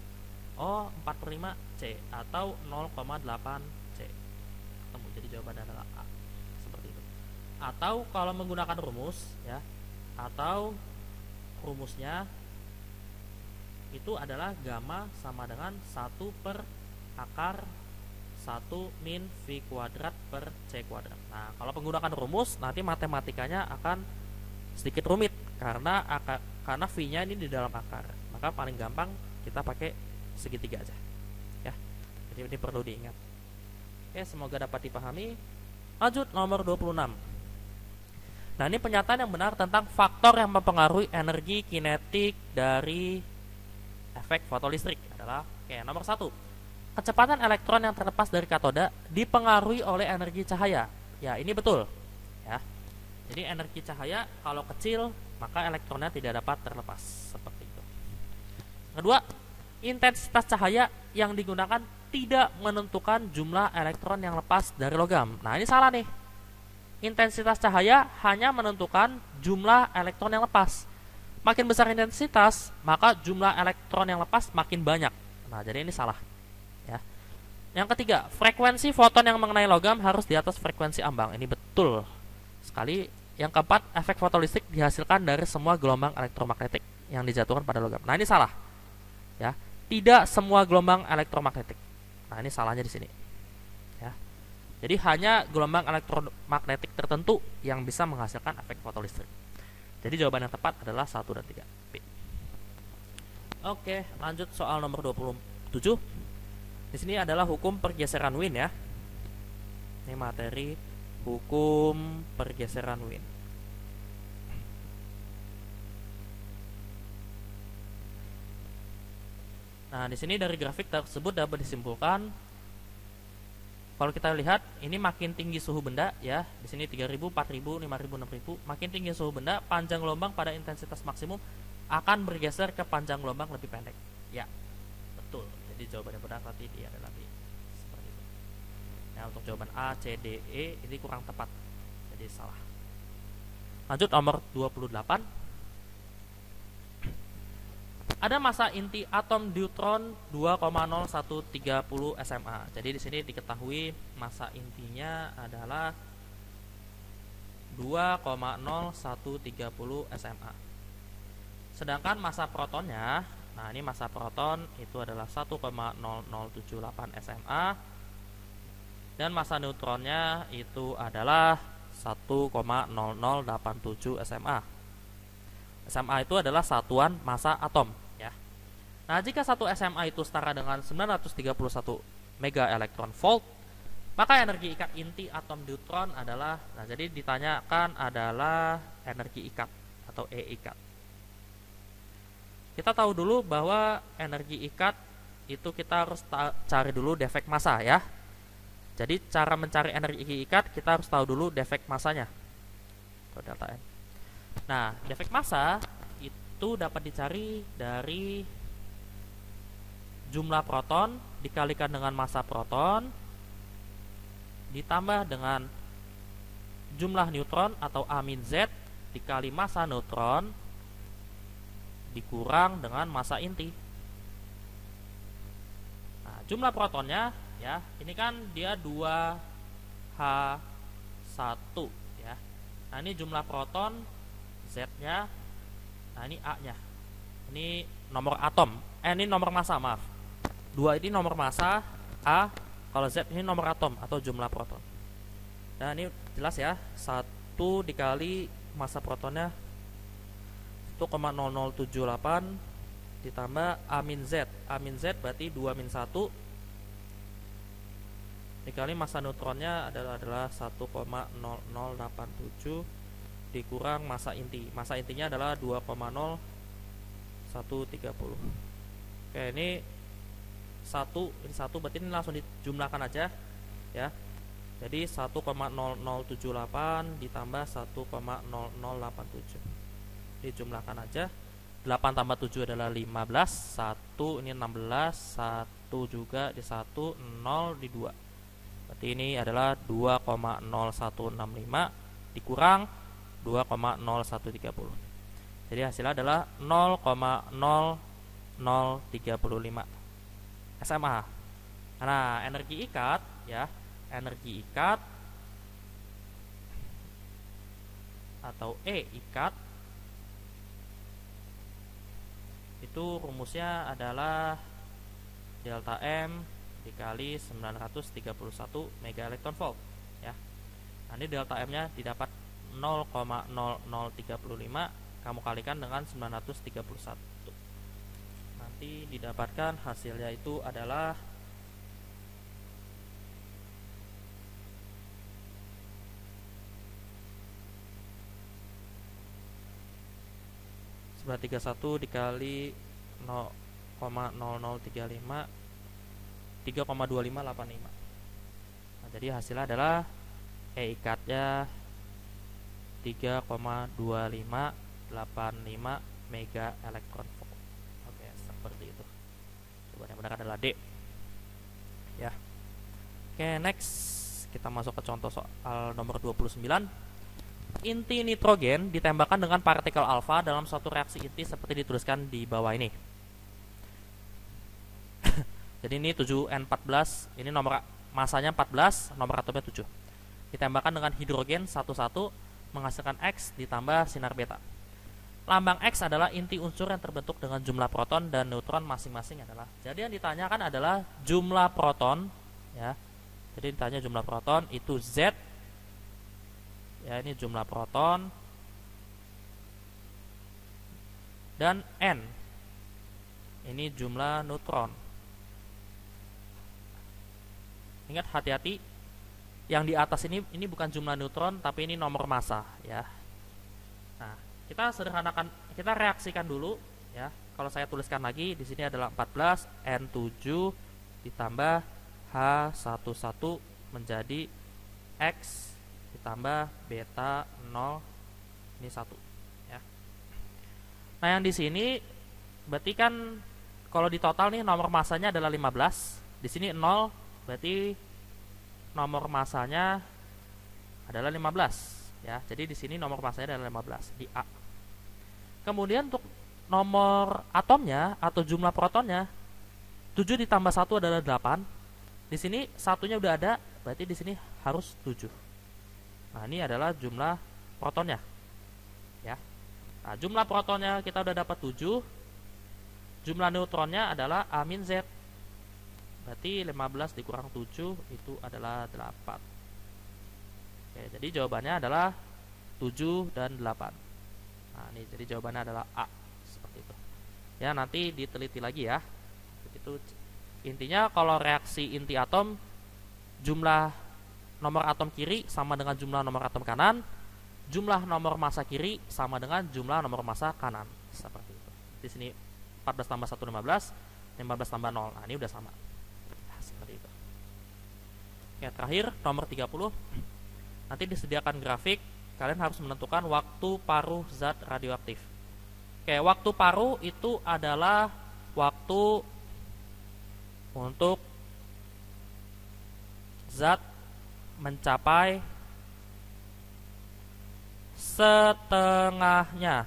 Oh, 4/5 C atau 0,8 C. Ketemu. Jadi jawabannya adalah A. Seperti itu. Atau kalau menggunakan rumus ya, atau rumusnya itu adalah gamma sama dengan 1 per akar 1 min V kuadrat per C kuadrat. Nah, kalau menggunakan rumus nanti matematikanya akan sedikit rumit karena V-nya ini di dalam akar. Maka paling gampang kita pakai segitiga aja ya. Jadi ini perlu diingat. Oke, semoga dapat dipahami. Lanjut nomor 26. Nah, ini pernyataan yang benar tentang faktor yang mempengaruhi energi kinetik dari efek fotolistrik adalah nomor 1. Kecepatan elektron yang terlepas dari katoda dipengaruhi oleh energi cahaya. Ya, ini betul. Ya. Jadi energi cahaya kalau kecil, maka elektronnya tidak dapat terlepas seperti itu. Kedua, intensitas cahaya yang digunakan tidak menentukan jumlah elektron yang lepas dari logam. Nah, ini salah nih. Intensitas cahaya hanya menentukan jumlah elektron yang lepas. Makin besar intensitas, maka jumlah elektron yang lepas makin banyak. Nah, jadi ini salah. Ya. Yang ketiga, frekuensi foton yang mengenai logam harus di atas frekuensi ambang. Ini betul sekali. Yang keempat, efek fotolistrik dihasilkan dari semua gelombang elektromagnetik yang dijatuhkan pada logam. Nah, ini salah. Ya. Tidak semua gelombang elektromagnetik. Nah, ini salahnya di sini. Ya. Jadi hanya gelombang elektromagnetik tertentu yang bisa menghasilkan efek fotolistrik. Jadi jawaban yang tepat adalah 1 dan 3. B. Oke, lanjut soal nomor 27. Di sini adalah hukum pergeseran Wien ya. Ini materi hukum pergeseran Wien. Nah, di sini dari grafik tersebut dapat disimpulkan kalau kita lihat ini makin tinggi suhu benda ya. Di sini 3000, 4000, 5000, 6000, makin tinggi suhu benda, panjang gelombang pada intensitas maksimum akan bergeser ke panjang gelombang lebih pendek. Ya. Betul. Jadi jawabannya benar berarti dia adalah B. Seperti itu. Nah, untuk jawaban A, C, D, E ini kurang tepat. Jadi salah. Lanjut nomor 28. Ada massa inti atom neutron 2,0130 SMA. Jadi di sini diketahui massa intinya adalah 2,0130 SMA. Sedangkan massa protonnya, nah ini massa proton itu adalah 1,0078 SMA. Dan massa neutronnya itu adalah 1,0087 SMA. SMA itu adalah satuan massa atom. Nah, jika satu SMA itu setara dengan 931 mega elektron volt, maka energi ikat inti atom neutron adalah, nah jadi ditanyakan adalah energi ikat atau E ikat. Kita tahu dulu bahwa energi ikat itu kita harus cari dulu defek massa ya. Jadi cara mencari energi ikat kita harus tahu dulu defek massanya. Delta N. Nah, defek massa itu dapat dicari dari jumlah proton dikalikan dengan massa proton ditambah dengan jumlah neutron atau A min Z dikali massa neutron dikurang dengan massa inti. Nah, jumlah protonnya ya, ini kan dia 2H1 ya. Nah, ini jumlah proton Z-nya. Nah, ini A-nya. Ini nomor atom. Ini nomor massa, maaf. 2 ini nomor massa A, kalau Z ini nomor atom atau jumlah proton. Nah, ini jelas ya, 1 dikali massa protonnya 1,0078 ditambah A min Z. A min Z berarti 2 min 1 dikali massa neutronnya adalah 1,0087 dikurang massa inti. Massa intinya adalah 2,0130. Oke, ini 1 berarti ini langsung dijumlahkan aja ya. Jadi 1,0078 ditambah 1,0087. Dijumlahkan aja. 8 tambah 7 adalah 15. 1 ini 16, 1 juga di 1, 0 di 2. Berarti ini adalah 2,0165 dikurang 2,0130. Jadi hasilnya adalah 0,0035 SMA. Nah, energi ikat ya, energi ikat atau E ikat itu rumusnya adalah delta M dikali 931 mega elektron volt ya. Nah, ini delta M nya didapat 0,0035, kamu kalikan dengan 931. Nanti didapatkan hasilnya itu adalah 931 dikali 0,0035 3,2585. Nah, jadi hasilnya adalah E ikatnya 3,2585 mega elektron volt. Oke, seperti itu. Jawaban yang benar adalah D. Ya. Oke, next kita masuk ke contoh soal nomor 29. Inti nitrogen ditembakkan dengan partikel alfa dalam suatu reaksi inti seperti dituliskan di bawah ini. Jadi ini 7N14, ini nomor masanya 14, nomor atomnya 7. Ditembakkan dengan hidrogen 11 menghasilkan X ditambah sinar beta. Lambang X adalah inti unsur yang terbentuk dengan jumlah proton dan neutron masing-masing adalah. Jadi yang ditanyakan adalah jumlah proton ya. Jadi ditanya jumlah proton itu Z. Ya, ini jumlah proton dan N. Ini jumlah neutron. Ingat, hati-hati, yang di atas ini bukan jumlah neutron tapi ini nomor massa ya. Nah, kita sederhanakan, kita reaksikan dulu ya. Kalau saya tuliskan lagi di sini adalah 14 N7 ditambah H11 menjadi X ditambah beta 0, ini 1 ya. Nah, yang di sini berarti kan kalau di total nih nomor massanya adalah 15. Di sini 0, berarti nomor massanya adalah 15 ya. Jadi di sini nomor massanya adalah 15 di A. Kemudian untuk nomor atomnya atau jumlah protonnya 7 ditambah 1 adalah 8. Di sini satunya udah ada, berarti di sini harus 7. Nah, ini adalah jumlah protonnya ya. Nah, jumlah protonnya kita udah dapat 7. Jumlah neutronnya adalah A min Z. Berarti 15 dikurang 7 itu adalah 8. Oke, jadi jawabannya adalah 7 dan 8. Nah, ini jadi jawabannya adalah A. Seperti itu. Ya, nanti diteliti lagi ya. Itu intinya kalau reaksi inti atom, jumlah nomor atom kiri sama dengan jumlah nomor atom kanan, jumlah nomor massa kiri sama dengan jumlah nomor massa kanan. Seperti itu. Di sini 14 tambah 1 15, 15 tambah 0. Nah, ini udah sama. Seperti itu. Oke, terakhir nomor 30. Nanti disediakan grafik, kalian harus menentukan waktu paruh zat radioaktif. Oke, waktu paruh itu adalah waktu untuk zat mencapai setengahnya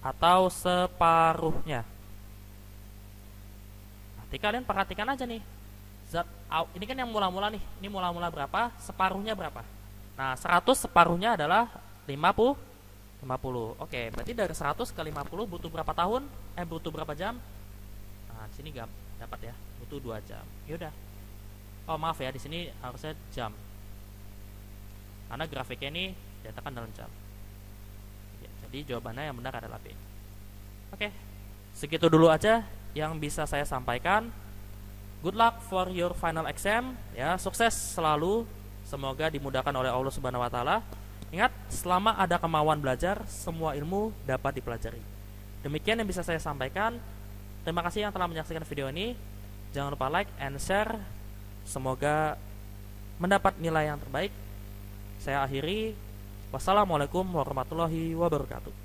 atau separuhnya. Nanti kalian perhatikan aja nih. Zat ini kan yang mula-mula nih. Ini mula-mula berapa? Separuhnya berapa? Nah, 100 separuhnya adalah 50. Oke, berarti dari 100 ke 50 butuh berapa tahun? Butuh berapa jam? Nah, di sini gak dapat ya. Butuh 2 jam. Yaudah. Oh, maaf ya, di sini harusnya jam. Karena grafiknya ini dinyatakan dalam jam. Ya, jadi jawabannya yang benar adalah B. Oke. Segitu dulu aja yang bisa saya sampaikan. Good luck for your final exam ya, sukses selalu, semoga dimudahkan oleh Allah Subhanahu wa taala. Ingat, selama ada kemauan belajar, semua ilmu dapat dipelajari. Demikian yang bisa saya sampaikan. Terima kasih yang telah menyaksikan video ini. Jangan lupa like and share. Semoga mendapat nilai yang terbaik. Saya akhiri. Wassalamualaikum warahmatullahi wabarakatuh.